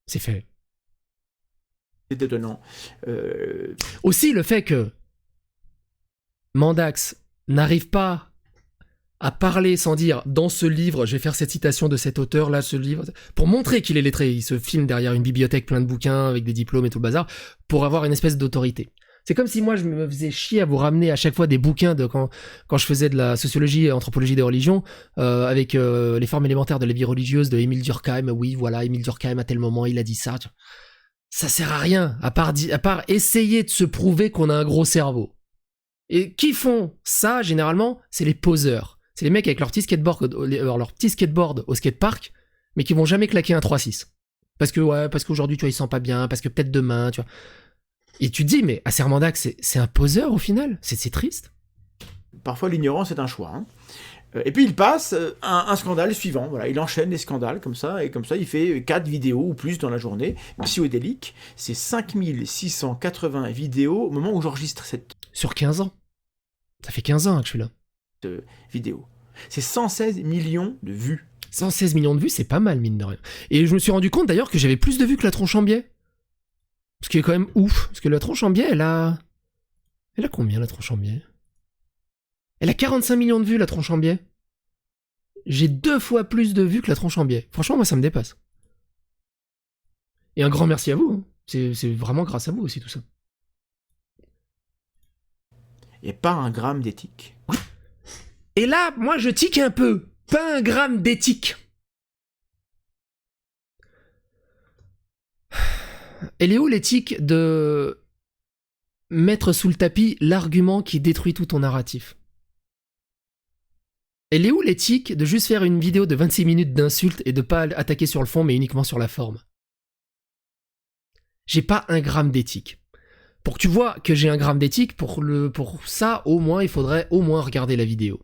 c'est fait. C'est étonnant. Aussi le fait que Mandax n'arrive pas à parler sans dire dans ce livre, je vais faire cette citation de cet auteur là, ce livre, pour montrer qu'il est lettré. Il se filme derrière une bibliothèque plein de bouquins avec des diplômes et tout le bazar pour avoir une espèce d'autorité. C'est comme si moi je me faisais chier à vous ramener à chaque fois des bouquins de quand je faisais de la sociologie et anthropologie des religions avec les formes élémentaires de la vie religieuse de Émile Durkheim. Oui, voilà, Émile Durkheim à tel moment il a dit ça. Ça sert à rien à part essayer de se prouver qu'on a un gros cerveau. Et qui font ça généralement, c'est les poseurs. C'est les mecs avec leur petit skateboard au skatepark, mais qui vont jamais claquer un 3-6. Parce qu'aujourd'hui, tu vois, ils sentent pas bien, parce que peut-être demain, tu vois. Et tu te dis, mais à Sermandax, c'est un poseur au final. C'est triste. Parfois, l'ignorance est un choix. Hein. Et puis, il passe un scandale suivant. Voilà, il enchaîne les scandales comme ça, et comme ça, il fait 4 vidéos ou plus dans la journée. Psychodélique, c'est 5680 vidéos au moment où j'enregistre cette... Sur 15 ans. Ça fait 15 ans que je suis là. Vidéo. C'est 116 millions de vues. 116 millions de vues, c'est pas mal, mine de rien. Et je me suis rendu compte d'ailleurs que j'avais plus de vues que la tronche en biais. Ce qui est quand même ouf. Parce que la tronche en biais, elle a combien la tronche en biais? Elle a 45 millions de vues, la tronche en biais. J'ai 2 fois plus de vues que la tronche en biais. Franchement, moi, ça me dépasse. Et un grand merci à vous. Hein. C'est vraiment grâce à vous aussi, tout ça. Et pas un gramme d'éthique. Et là, moi, je tique un peu. Pas un gramme d'éthique. Elle est où l'éthique de mettre sous le tapis l'argument qui détruit tout ton narratif? Elle est où l'éthique de juste faire une vidéo de 26 minutes d'insultes et de pas attaquer sur le fond mais uniquement sur la forme? J'ai pas un gramme d'éthique. Pour que tu vois que j'ai un gramme d'éthique, pour ça, au moins, il faudrait au moins regarder la vidéo.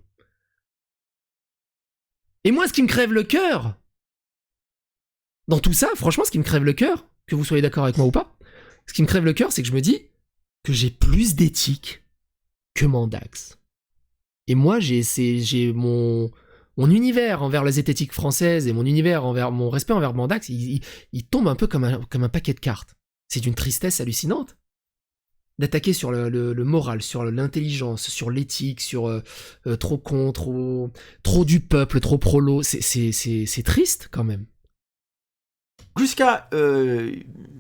Et moi, ce qui me crève le cœur, dans tout ça, franchement, ce qui me crève le cœur, que vous soyez d'accord avec moi ou pas, ce qui me crève le cœur, c'est que je me dis que j'ai plus d'éthique que Mandax. Et moi, j'ai mon univers envers la zététique française et mon respect envers Mandax, il tombe un peu comme un paquet de cartes. C'est d'une tristesse hallucinante. D'attaquer sur le moral, sur l'intelligence, sur l'éthique, sur trop con, trop du peuple, trop prolo, c'est triste quand même. Jusqu'à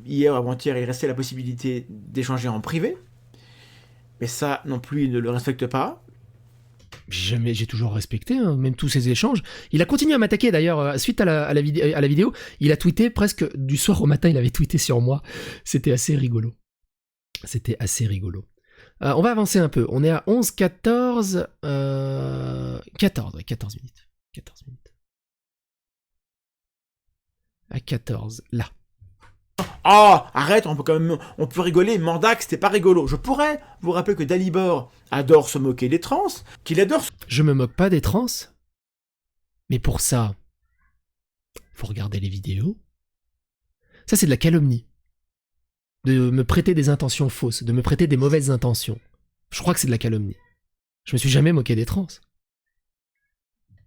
hier ou avant-hier, il restait la possibilité d'échanger en privé. Mais ça non plus, il ne le respecte pas. J'ai toujours respecté, hein, même tous ces échanges. Il a continué à m'attaquer d'ailleurs, suite à la vidéo, il a tweeté presque du soir au matin, il avait tweeté sur moi. C'était assez rigolo. On va avancer un peu. On est à 11, 14... 14 minutes. 14 minutes. À 14, là. Ah, arrête, on peut rigoler, Mandax, c'était pas rigolo. Je pourrais vous rappeler que Dalibor adore se moquer des trans, qu'il adore... Je me moque pas des trans, mais pour ça, faut regarder les vidéos. Ça, c'est de la calomnie. De me prêter des intentions fausses, de me prêter des mauvaises intentions. Je crois que c'est de la calomnie. Je me suis jamais moqué des trans.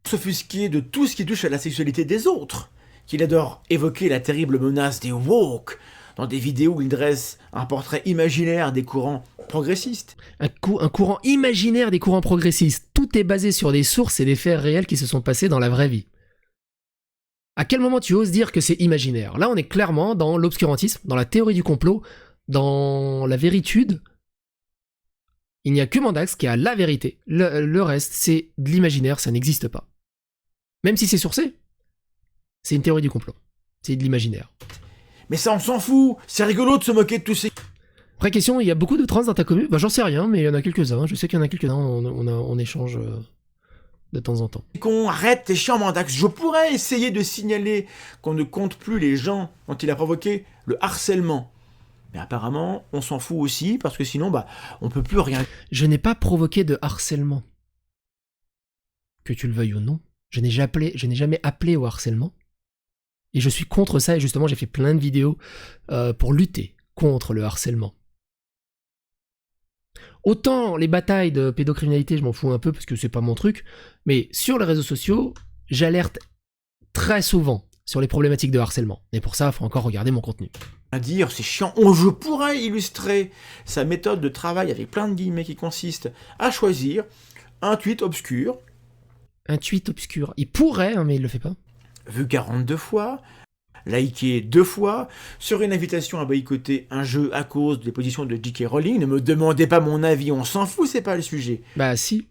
S'offusquer de tout ce qui touche à la sexualité des autres, qu'il adore évoquer la terrible menace des woke, dans des vidéos où il dresse un portrait imaginaire des courants progressistes. Un courant imaginaire des courants progressistes. Tout est basé sur des sources et des faits réels qui se sont passés dans la vraie vie. À quel moment tu oses dire que c'est imaginaire? Là, on est clairement dans l'obscurantisme, dans la théorie du complot, Dans la véritude, il n'y a que Mandax qui a la vérité. Le reste, c'est de l'imaginaire, ça n'existe pas. Même si c'est sourcé, c'est une théorie du complot. C'est de l'imaginaire. Mais ça, on s'en fout. C'est rigolo de se moquer de tous ces Vraie question, il y a beaucoup de trans dans ta commune? Bah j'en sais rien, mais il y en a quelques-uns. Je sais qu'il y en a quelques-uns, on échange de temps en temps. cons. Arrête, t'es chiant, Mandax. Je pourrais essayer de signaler qu'on ne compte plus les gens dont il a provoqué le harcèlement. Mais apparemment, on s'en fout aussi, parce que sinon, on peut plus rien. Je n'ai pas provoqué de harcèlement. Que tu le veuilles ou non. Je n'ai jamais appelé au harcèlement. Et je suis contre ça, et justement, j'ai fait plein de vidéos pour lutter contre le harcèlement. Autant les batailles de pédocriminalité, je m'en fous un peu parce que c'est pas mon truc, mais sur les réseaux sociaux, j'alerte très souvent sur les problématiques de harcèlement. Et pour ça, il faut encore regarder mon contenu. À dire, c'est chiant. Je pourrais illustrer sa méthode de travail avec plein de guillemets qui consiste à choisir un tweet obscur. Un tweet obscur. Il pourrait, hein, mais il le fait pas. Vu 42 fois, liké 2 fois, sur une invitation à boycotter un jeu à cause des positions de J.K. Rowling. Ne me demandez pas mon avis, on s'en fout, c'est pas le sujet. Bah si.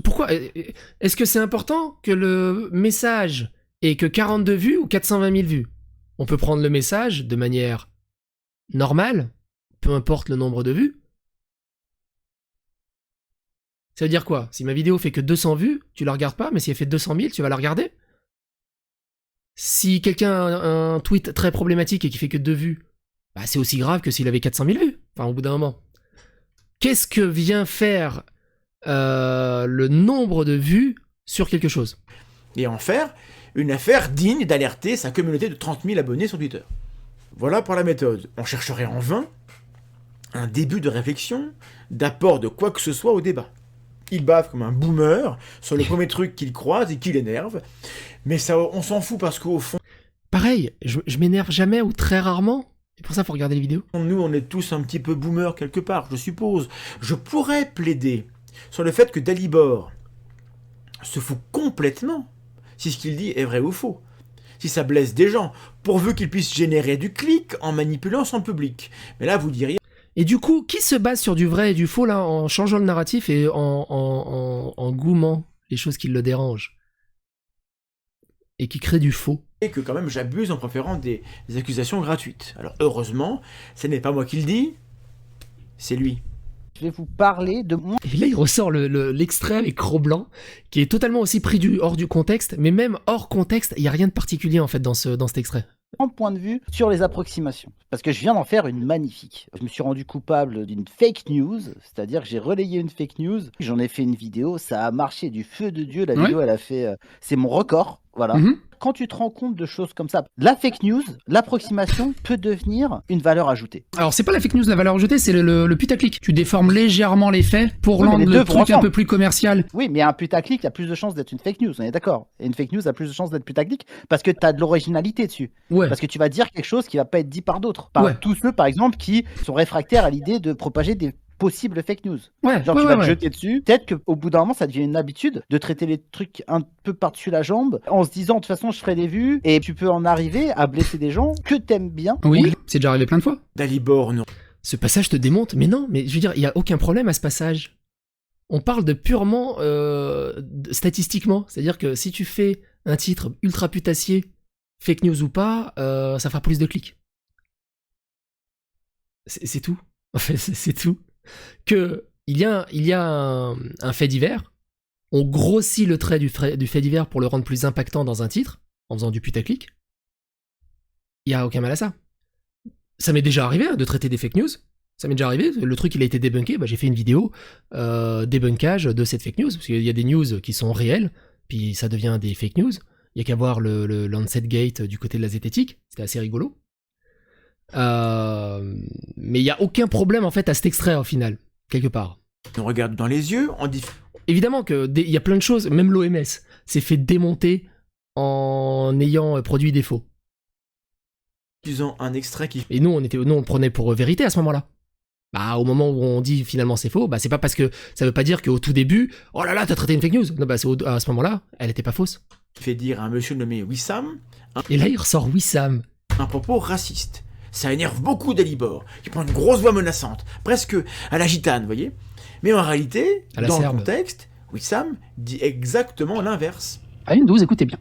Pourquoi est-ce que c'est important que le message ait que 42 vues ou 420 000 vues? On peut prendre le message de manière normale, peu importe le nombre de vues. Ça veut dire quoi? Si ma vidéo fait que 200 vues, tu la regardes pas, mais si elle fait 200 000, tu vas la regarder? Si quelqu'un a un tweet très problématique et qui fait que 2 vues, bah c'est aussi grave que s'il avait 400 000 vues. Enfin, au bout d'un moment. Qu'est-ce que vient faire le nombre de vues sur quelque chose? Et en faire une affaire digne d'alerter sa communauté de 30 000 abonnés sur Twitter. Voilà pour la méthode. On chercherait en vain un début de réflexion, d'apport de quoi que ce soit au débat. Il bave comme un boomer sur le premier truc qu'il croise et qui l'énerve. Mais ça, on s'en fout parce qu'au fond... Pareil, je m'énerve jamais ou très rarement. Et pour ça, faut regarder les vidéos. Nous, on est tous un petit peu boomers quelque part, je suppose. Je pourrais plaider sur le fait que Dalibor se fout complètement si ce qu'il dit est vrai ou faux. Si ça blesse des gens, pourvu qu'il puisse générer du clic en manipulant son public. Mais là, vous diriez... Et du coup, qui se base sur du vrai et du faux, là, en changeant le narratif et en goumant les choses qui le dérangent? Et qui créent du faux? Et que quand même j'abuse en préférant des accusations gratuites. Alors heureusement, ce n'est pas moi qui le dis, c'est lui. Je vais vous parler de mon... Et là, il ressort l'extrait avec Cro-Blanc, qui est totalement aussi pris hors du contexte, mais même hors contexte, il n'y a rien de particulier, en fait, dans cet extrait. point de vue sur les approximations. Parce que je viens d'en faire une magnifique. Je me suis rendu coupable d'une fake news, c'est-à-dire que j'ai relayé une fake news, j'en ai fait une vidéo, ça a marché du feu de Dieu, la vidéo elle a fait... c'est mon record, voilà. Quand tu te rends compte de choses comme ça, la fake news, l'approximation peut devenir une valeur ajoutée. Alors c'est pas la fake news la valeur ajoutée, c'est le putaclic. Tu déformes légèrement les faits pour Oui, mais rendre les le deux truc vont un peu ensemble. plus commercial. Oui, mais un putaclic a plus de chances d'être une fake news, on est d'accord. Et une fake news a plus de chances d'être putaclic parce que tu as de l'originalité dessus. Ouais. Parce que tu vas dire quelque chose qui va pas être dit par d'autres. Par Ouais. tous ceux, par exemple, qui sont réfractaires à l'idée de propager des possibles fake news. Ouais, Genre, ouais, tu vas ouais, te ouais. jeter dessus. Peut-être qu'au bout d'un moment, ça devient une habitude de traiter les trucs un peu par-dessus la jambe en se disant, de toute façon, je ferai des vues. Et tu peux en arriver à blesser des gens que t'aimes bien. Oui, c'est déjà arrivé plein de fois. Dalibor, non. Ce passage te démonte, mais non, mais je veux dire, il n'y a aucun problème à ce passage. On parle de purement statistiquement, c'est-à-dire que si tu fais un titre ultra putassier, fake news ou pas, ça fera plus de clics. C'est tout. En fait, c'est tout. Que il y a un fait divers, on grossit le trait du fait divers pour le rendre plus impactant dans un titre, en faisant du putaclic. Il n'y a aucun mal à ça. Ça m'est déjà arrivé de traiter des fake news. Ça m'est déjà arrivé. Le truc, il a été débunké. J'ai fait une vidéo débunkage de cette fake news. Parce qu'il y a des news qui sont réelles, puis ça devient des fake news. Il n'y a qu'à voir le Lancet Gate du côté de la zététique. C'était assez rigolo. Mais il n'y a aucun problème en fait à cet extrait au final, quelque part. On regarde dans les yeux, on dit... Évidemment qu'il y a plein de choses, même l'OMS s'est fait démonter en ayant produit des faux. Utilisant un extrait qui... Et nous, on le prenait pour vérité à ce moment-là. Bah, au moment où on dit finalement c'est faux, bah c'est pas parce que ça veut pas dire qu'au tout début, oh là là, t'as traité une fake news. Non, bah à ce moment-là, elle était pas fausse. fait dire à un monsieur nommé Wissam Et là, il ressort Wissam. un propos raciste. Ça énerve beaucoup Dalibor, qui prend une grosse voix menaçante, presque à la gitane, vous voyez. Mais en réalité, À la dans le Serbe. contexte, Wissam dit exactement l'inverse. À une 12, écoutez bien.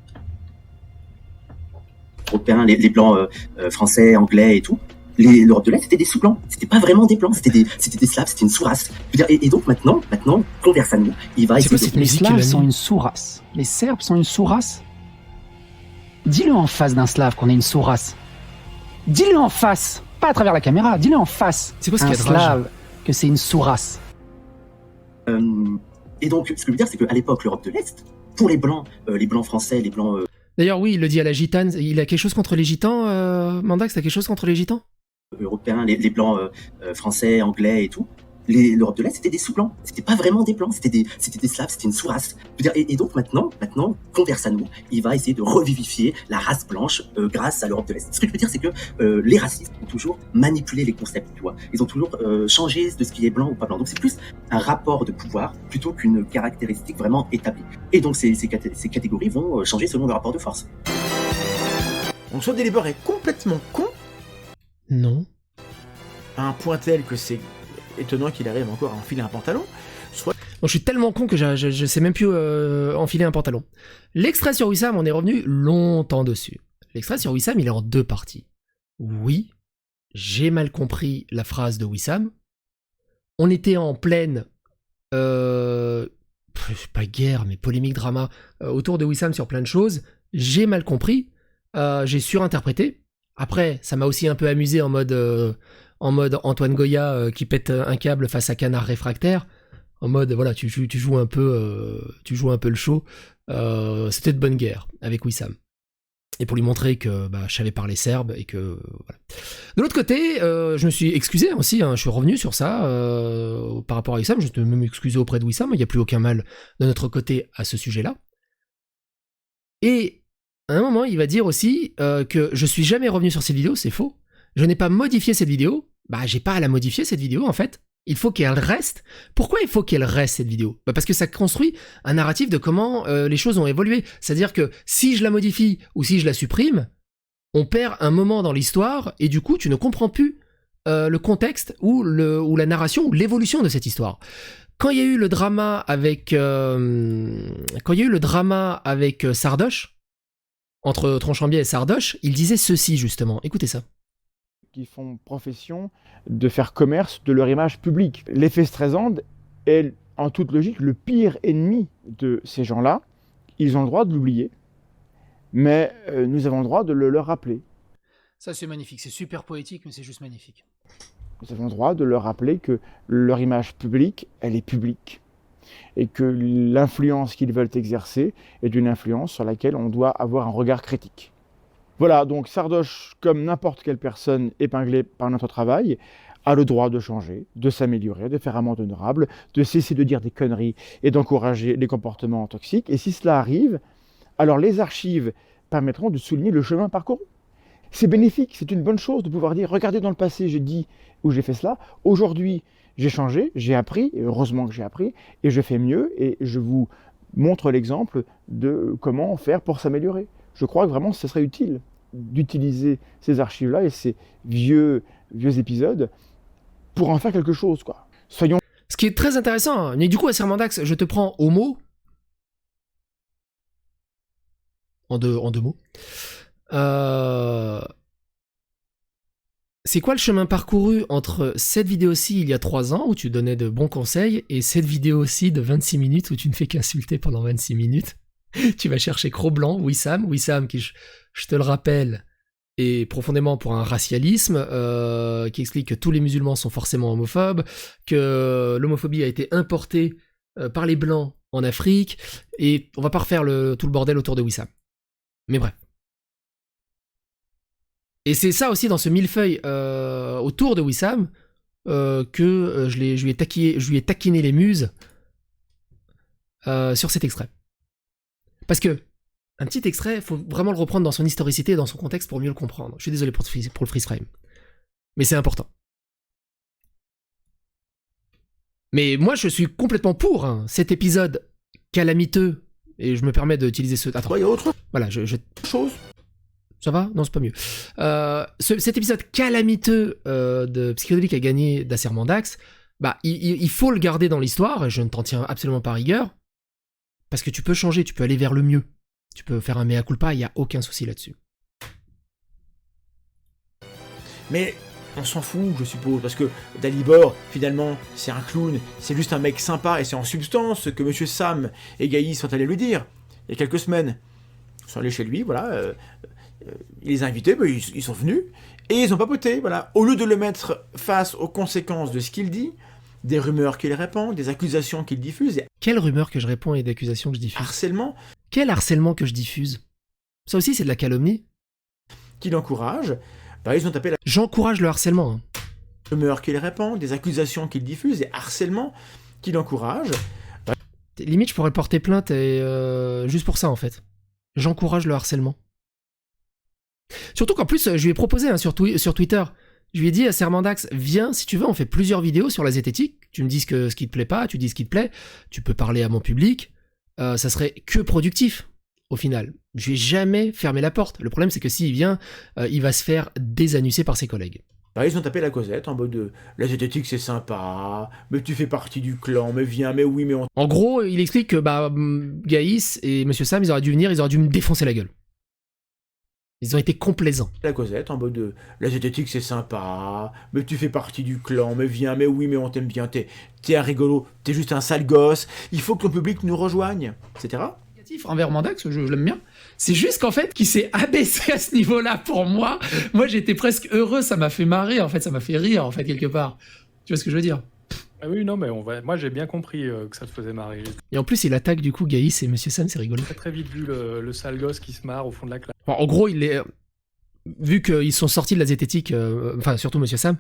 Européens, les blancs français, anglais et tout. L'Europe de l'Est, c'était des sous-blancs. C'était pas vraiment des blancs, c'était des Slaves, c'était une sous-race. Je veux dire, et donc maintenant, Conversano, il va C'est quoi essayer cette de... Les musique qu'il a Slaves mis sont une sous-race. Les Serbes sont une sous-race. Dis-le en face d'un Slave qu'on est une sous-race. Dis-le en face, pas à travers la caméra, dis-le en face. C'est quoi ce Un qu'il y a de rage Slave, que c'est une sous-race. Et donc, ce que je veux dire, c'est qu'à l'époque, l'Europe de l'Est, pour les blancs français, les blancs D'ailleurs, oui, il le dit à la gitane. Il a quelque chose contre les gitans, Mandax, t'as quelque chose contre les gitans? européens, les blancs français, anglais et tout. L'Europe de l'Est, c'était des sous-blancs. C'était pas vraiment des blancs, c'était des Slaves, c'était une sous-race. Je veux dire, et donc maintenant, Conversano, il va essayer de revivifier la race blanche grâce à l'Europe de l'Est. Ce que je veux dire, c'est que les racistes ont toujours manipulé les concepts, tu vois. Ils ont toujours changé de ce qui est blanc ou pas blanc. Donc c'est plus un rapport de pouvoir plutôt qu'une caractéristique vraiment établie. Et donc ces catégories vont changer selon le rapport de force. Donc soit Dalibor est complètement con, Non. à un point tel que c'est étonnant qu'il arrive encore à enfiler un pantalon, soit Bon, je suis tellement con que je sais même plus enfiler un pantalon. L'extrait sur Wissam, on est revenu longtemps dessus. L'extrait sur Wissam, il est en 2 parties. Oui, j'ai mal compris la phrase de Wissam. On était en pleine... pas guerre, mais polémique, drama, autour de Wissam sur plein de choses. J'ai mal compris. J'ai surinterprété. Après, ça m'a aussi un peu amusé en mode Antoine Goya qui pète un câble face à Canard réfractaire. En mode, voilà, tu joues un peu le show. C'était de bonne guerre avec Wissam. Et pour lui montrer que je savais parler serbe et que voilà. De l'autre côté, je me suis excusé aussi, je suis revenu sur ça par rapport à Wissam, je me suis excusé auprès de Wissam, il n'y a plus aucun mal de notre côté à ce sujet-là. Et à un moment, il va dire aussi que je suis jamais revenu sur cette vidéo, c'est faux. Je n'ai pas modifié cette vidéo, j'ai pas à la modifier cette vidéo en fait. Il faut qu'elle reste. Pourquoi il faut qu'elle reste cette vidéo ? Parce que ça construit un narratif de comment les choses ont évolué. C'est-à-dire que si je la modifie ou si je la supprime, on perd un moment dans l'histoire et du coup tu ne comprends plus le contexte ou la narration ou l'évolution de cette histoire. Quand il y a eu le drama avec Sardoche, entre Tronchambier et Sardoche, il disait ceci justement. Écoutez ça. Qui font profession de faire commerce de leur image publique. L'effet Streisand est, en toute logique, le pire ennemi de ces gens-là. Ils ont le droit de l'oublier, mais nous avons le droit de le leur rappeler. Ça, c'est magnifique. C'est super poétique, mais c'est juste magnifique. Nous avons le droit de leur rappeler que leur image publique, elle est publique. Et que l'influence qu'ils veulent exercer est une influence sur laquelle on doit avoir un regard critique. Voilà, donc Sardoche, comme n'importe quelle personne épinglée par notre travail, a le droit de changer, de s'améliorer, de faire amende honorable, de cesser de dire des conneries et d'encourager les comportements toxiques. Et si cela arrive, alors les archives permettront de souligner le chemin parcouru. C'est bénéfique, c'est une bonne chose de pouvoir dire « Regardez dans le passé, j'ai dit ou j'ai fait cela. Aujourd'hui, j'ai changé, j'ai appris, et heureusement que j'ai appris, et je fais mieux, et je vous montre l'exemple de comment faire pour s'améliorer. » Je crois que vraiment ce serait utile d'utiliser ces archives-là et ces vieux épisodes pour en faire quelque chose, quoi. Soyons... Ce qui est très intéressant, mais du coup, à Sermandax, je te prends au mot. En deux mots. C'est quoi le chemin parcouru entre cette vidéo-ci il y a 3 ans où tu donnais de bons conseils et cette vidéo-ci de 26 minutes où tu ne fais qu'insulter pendant 26 minutes? Tu vas chercher Cro-Blanc, Wissam qui, je te le rappelle, est profondément pour un racialisme, qui explique que tous les musulmans sont forcément homophobes, que l'homophobie a été importée par les blancs en Afrique, et on va pas refaire tout le bordel autour de Wissam. Mais bref. Et c'est ça aussi dans ce millefeuille autour de Wissam que je lui ai taquiné les muses sur cet extrait. Parce que un petit extrait, il faut vraiment le reprendre dans son historicité et dans son contexte pour mieux le comprendre. Je suis désolé pour le freeze frame. Mais c'est important. Mais moi, je suis complètement pour cet épisode calamiteux. Et je me permets d'utiliser ce... Attends. il y a autre Voilà, chose. Ça va? Non, c'est pas mieux. Cet épisode calamiteux de Psychodélique a gagné d'Acerment Dax, bah, il faut le garder dans l'histoire, et je ne t'en tiens absolument pas rigueur, parce que tu peux changer, tu peux aller vers le mieux. Tu peux faire un mea culpa, il n'y a aucun souci là-dessus. Mais on s'en fout, je suppose, parce que Dalibor, finalement, c'est un clown, c'est juste un mec sympa, et c'est en substance ce que Monsieur Sam et Gaïs sont allés lui dire, il y a quelques semaines. Ils sont allés chez lui, voilà, il les a invités, bah, ils sont venus, et ils ont papoté, voilà. Au lieu de le mettre face aux conséquences de ce qu'il dit, des rumeurs qu'il répand, des accusations qu'il diffuse, et Quelle rumeur que je réponds et d'accusations que je diffuse? harcèlement Quel harcèlement que je diffuse? Ça aussi, c'est de la calomnie. qu'il encourage, bah, ils ont tapé la J'encourage le harcèlement. Hein. rumeur qu'il répand, des accusations qu'il diffuse, et harcèlement qu'il encourage. Limite, je pourrais porter plainte juste pour ça, en fait. J'encourage le harcèlement. Surtout qu'en plus, je lui ai proposé hein, sur Twitter, je lui ai dit à Sermandax, viens, si tu veux, on fait plusieurs vidéos sur la zététique, tu me dis ce qui te plaît pas, tu dis ce qui te plaît, tu peux parler à mon public, ça serait que productif, au final. Je lui ai jamais fermé la porte. Le problème, c'est que s'il vient, il va se faire désannucer par ses collègues. Bah, ils ont tapé la causette en mode de la zététique c'est sympa, mais tu fais partie du clan, mais viens, mais oui, mais on En gros, il explique que Gaïs et Monsieur Sam, ils auraient dû venir, ils auraient dû me défoncer la gueule. Ils ont été complaisants. la causette en mode de la zététique c'est sympa, mais tu fais partie du clan, mais viens, mais oui, mais on t'aime bien, t'es un rigolo, t'es juste un sale gosse, il faut que ton public nous rejoigne, etc. Envers Mandax, je l'aime bien. C'est juste qu'en fait, qu'il s'est abaissé à ce niveau-là pour moi. Moi, j'étais presque heureux, ça m'a fait marrer, en fait, ça m'a fait rire, en fait, quelque part. Tu vois ce que je veux dire? Ah oui, non, mais moi j'ai bien compris que ça te faisait marrer. J'ai Et en plus, il attaque du coup Gaïs et Monsieur Sam, c'est rigolo. très très vite vu le sale gosse qui se marre au fond de la classe. En gros, vu qu'ils sont sortis de la zététique, enfin surtout Monsieur Sam,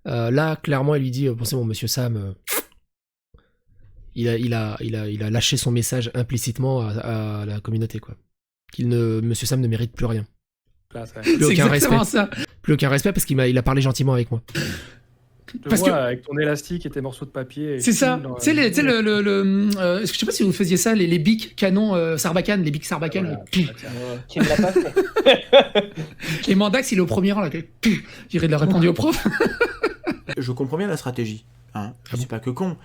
là clairement il lui dit bon c'est bon Monsieur Sam, il a lâché son message implicitement à la communauté quoi. Monsieur Sam ne mérite plus rien, Classe, ouais. plus C'est aucun exactement respect, ça. plus aucun respect parce qu'il a parlé gentiment avec moi. Je te Parce vois que- avec ton élastique et tes morceaux de papier. et C'est ça. tout, Tu sais, je sais pas si vous faisiez ça, les bics canons Sarbacane, les bics Sarbacane. Voilà. Pouf. Ah, tiens. Qui me l'a pas fait. Et Mandax, il est au premier rang, là. Pouf. J'irai de la répondre au prof. Je comprends bien la stratégie, hein, je suis pas que con,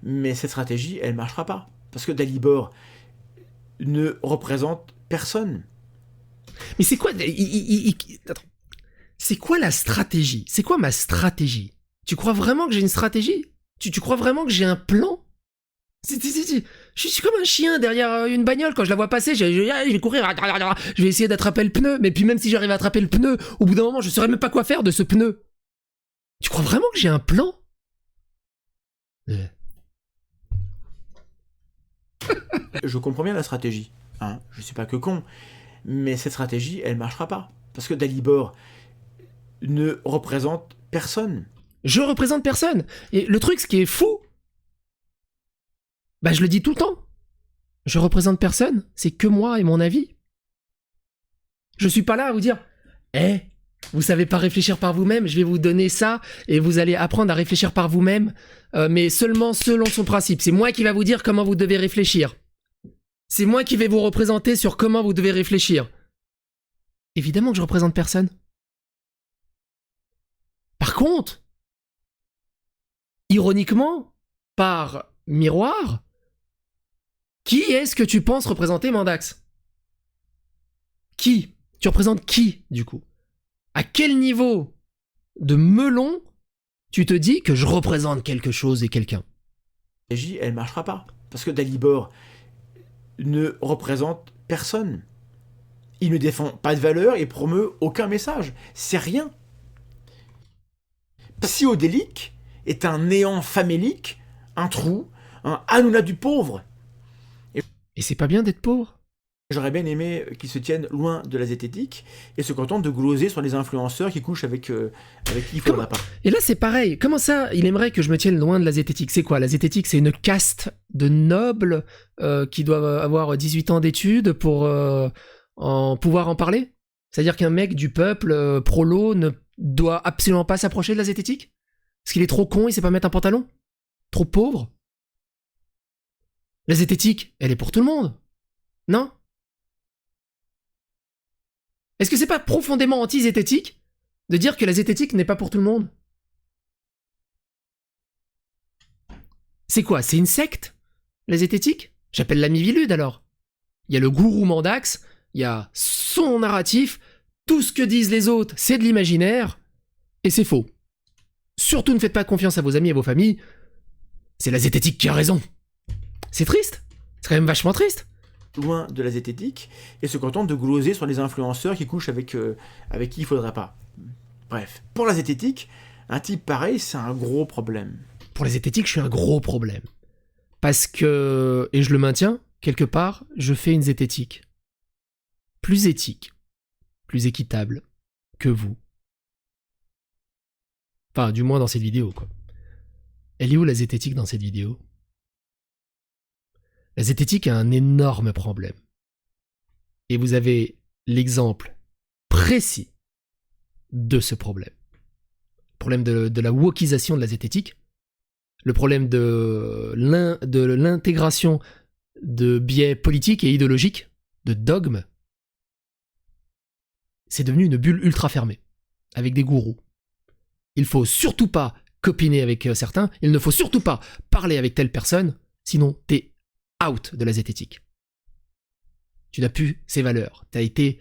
mais cette stratégie elle marchera pas, parce que Dalibor ne représente personne. Mais c'est quoi attends. C'est quoi la stratégie? C'est quoi ma stratégie? Tu crois vraiment que j'ai une stratégie? Tu crois vraiment que j'ai un plan? Je suis comme un chien derrière une bagnole quand je la vois passer, je vais courir, je vais essayer d'attraper le pneu, mais puis même si j'arrive à attraper le pneu, au bout d'un moment je saurais même pas quoi faire de ce pneu. Tu crois vraiment que j'ai un plan? Je comprends bien la stratégie, hein, je suis pas que con, mais cette stratégie elle marchera pas, parce que Dalibor ne représente personne. Je représente personne. Et le truc, ce qui est fou, bah je le dis tout le temps. Je représente personne, c'est que moi et mon avis. Je suis pas là à vous dire, vous savez pas réfléchir par vous-même, je vais vous donner ça, et vous allez apprendre à réfléchir par vous-même, mais seulement selon son principe. C'est moi qui va vous dire comment vous devez réfléchir. C'est moi qui vais vous représenter sur comment vous devez réfléchir. Évidemment que je représente personne. Par contre, ironiquement, par miroir, qui est-ce que tu penses représenter Mandax? Qui? Tu représentes qui, du coup? À quel niveau de melon tu te dis que je représente quelque chose et quelqu'un? La stratégie elle marchera pas, parce que Dalibor ne représente personne. Il ne défend pas de valeur et promeut aucun message, c'est rien. Psychodélique est un néant famélique, un trou, un Hanouna du pauvre. Et c'est pas bien d'être pauvre? J'aurais bien aimé qu'il se tienne loin de la zététique et se contente de gloser sur les influenceurs qui couchent avec qui il faudra pas. Et là, c'est pareil. Comment ça, il aimerait que je me tienne loin de la zététique? C'est quoi? La zététique, c'est une caste de nobles qui doivent avoir 18 ans d'études pour pouvoir en parler? C'est-à-dire qu'un mec du peuple, prolo, ne doit absolument pas s'approcher de la zététique? Parce qu'il est trop con, il sait pas mettre un pantalon? Trop pauvre? La zététique, elle est pour tout le monde. Non? Est-ce que c'est pas profondément anti-zététique de dire que la zététique n'est pas pour tout le monde? C'est quoi? C'est une secte, la zététique? J'appelle l'ami Vilude alors. Il y a le gourou Mandax, il y a son narratif, tout ce que disent les autres, c'est de l'imaginaire, et c'est faux. Surtout ne faites pas confiance à vos amis et vos familles, c'est la zététique qui a raison. C'est triste, c'est quand même vachement triste. Loin de la zététique, et se contente de gloser sur les influenceurs qui couchent avec qui il faudrait pas. Bref, pour la zététique, un type pareil, c'est un gros problème. Pour les zététiques, je suis un gros problème. Parce que, et je le maintiens, quelque part, je fais une zététique. Plus éthique, plus équitable que vous. Enfin, du moins dans cette vidéo, quoi. Elle est où la zététique dans cette vidéo? La zététique a un énorme problème. Et vous avez l'exemple précis de ce problème. Le problème de la wokisation de la zététique, le problème de l'intégration de biais politiques et idéologiques, de dogmes. C'est devenu une bulle ultra fermée, avec des gourous. Il faut surtout pas copiner avec certains, il ne faut surtout pas parler avec telle personne, sinon t'es out de la zététique. Tu n'as plus ces valeurs, t'as été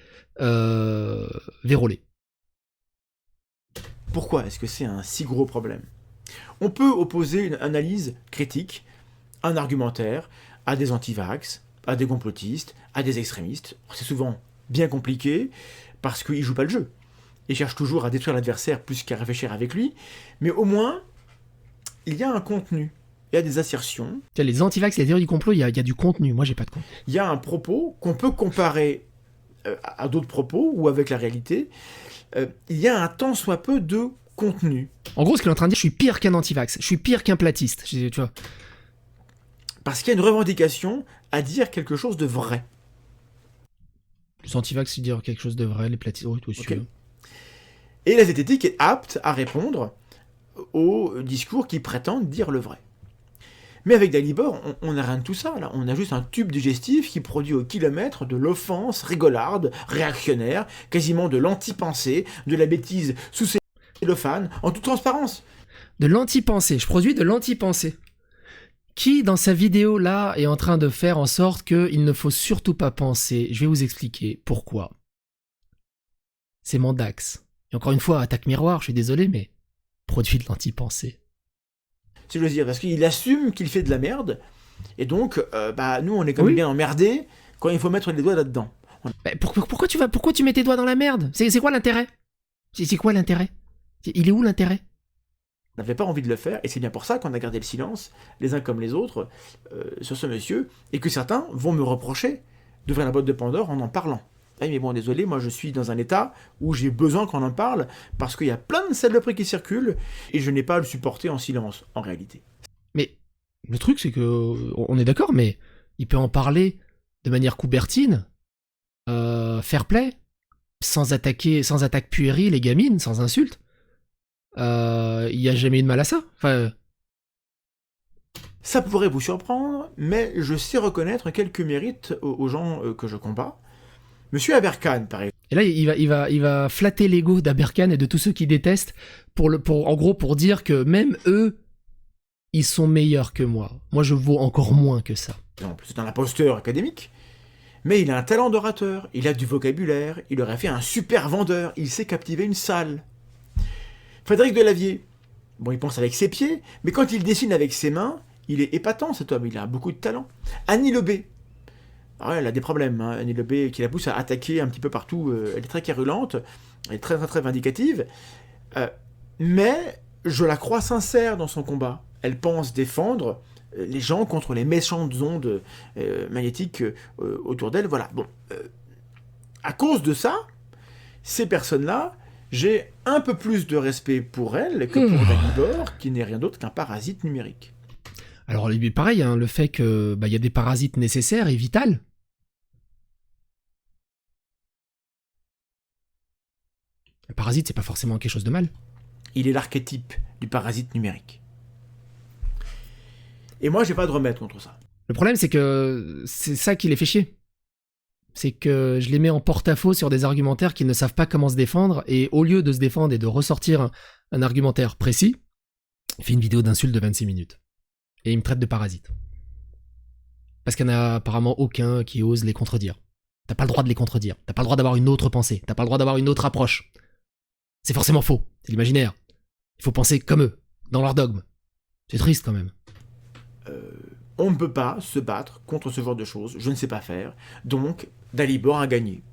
vérolé. Pourquoi est-ce que c'est un si gros problème? On peut opposer une analyse critique, un argumentaire, à des antivax, à des complotistes, à des extrémistes. C'est souvent bien compliqué, parce qu'ils jouent pas le jeu. Ils cherchent toujours à détruire l'adversaire plus qu'à réfléchir avec lui, mais au moins, il y a un contenu, il y a des assertions. Tiens, les antivax, les théories du complot, il y a du contenu, moi j'ai pas de contenu. Il y a un propos qu'on peut comparer à d'autres propos, ou avec la réalité. Il y a un tant soit peu de contenu. En gros, ce qu'il est en train de dire, je suis pire qu'un antivax, je suis pire qu'un platiste, tu vois. Parce qu'il y a une revendication à dire quelque chose de vrai. Les antivax, c'est dire quelque chose de vrai, les platistes, oui, toi aussi. Okay. Et la zététique est apte à répondre aux discours qui prétendent dire le vrai. Mais avec Dalibor, on n'a rien de tout ça, là. On a juste un tube digestif qui produit au kilomètre de l'offense rigolarde, réactionnaire, quasiment de l'anti-pensée, de la bêtise sous cellophane, en toute transparence. De l'anti-pensée, je produis de l'anti-pensée. Qui, dans sa vidéo là, est en train de faire en sorte qu'il ne faut surtout pas penser? Je vais vous expliquer pourquoi. C'est Mandax. Et encore une fois, attaque miroir, je suis désolé, mais produit de l'anti-pensée. Si je veux dire, parce qu'il assume qu'il fait de la merde, et donc, nous, on est quand même bien emmerdés quand il faut mettre les doigts là-dedans. Mais pourquoi tu mets tes doigts dans la merde? C'est quoi l'intérêt? C'est quoi l'intérêt? Il est où l'intérêt? On n'avait pas envie de le faire, et c'est bien pour ça qu'on a gardé le silence, les uns comme les autres, sur ce monsieur, et que certains vont me reprocher d'ouvrir la boîte de Pandore en parlant. Ah, mais bon, désolé, moi je suis dans un état où j'ai besoin qu'on en parle, parce qu'il y a plein de saloperies qui circulent, et je n'ai pas à le supporter en silence, en réalité. Mais le truc, c'est que, on est d'accord, mais il peut en parler de manière coubertine, fair play, sans attaque puérile et gamine, sans insulte. Il n'y a jamais eu de mal à ça. Enfin... Ça pourrait vous surprendre, mais je sais reconnaître quelques mérites aux gens que je combats. Monsieur Aberkan, par exemple. Et là, il va flatter l'ego d'Aberkan et de tous ceux qui détestent en gros pour dire que même eux, ils sont meilleurs que moi. Moi, je vaux encore moins que ça. C'est un imposteur académique, mais il a un talent d'orateur, il a du vocabulaire, il aurait fait un super vendeur, il sait captiver une salle. Frédéric Delavier, bon, il pense avec ses pieds, mais quand il dessine avec ses mains, il est épatant cet homme, il a beaucoup de talent. Annie Lebé, alors elle a des problèmes, hein. Annie Lebé qui la pousse à attaquer un petit peu partout, elle est très quérulente, elle est très très très vindicative, mais je la crois sincère dans son combat. Elle pense défendre les gens contre les méchantes ondes magnétiques autour d'elle, voilà. Bon, à cause de ça, ces personnes-là, j'ai un peu plus de respect pour elles que pour Dalibor, qui n'est rien d'autre qu'un parasite numérique. Alors, pareil, hein, le fait que y a des parasites nécessaires et vitaux. Le parasite, c'est pas forcément quelque chose de mal. Il est l'archétype du parasite numérique. Et moi, j'ai pas de remède contre ça. Le problème, c'est que c'est ça qui les fait chier. c'est que je les mets en porte-à-faux sur des argumentaires qui ne savent pas comment se défendre, et au lieu de se défendre et de ressortir un argumentaire précis, il fait une vidéo d'insulte de 26 minutes. Et il me traite de parasite. Parce qu'il n'y en a apparemment aucun qui ose les contredire. T'as pas le droit de les contredire. T'as pas le droit d'avoir une autre pensée. T'as pas le droit d'avoir une autre approche. C'est forcément faux. C'est l'imaginaire. Il faut penser comme eux, dans leur dogme. C'est triste quand même. On ne peut pas se battre contre ce genre de choses. Je ne sais pas faire. Donc, Dalibor a gagné.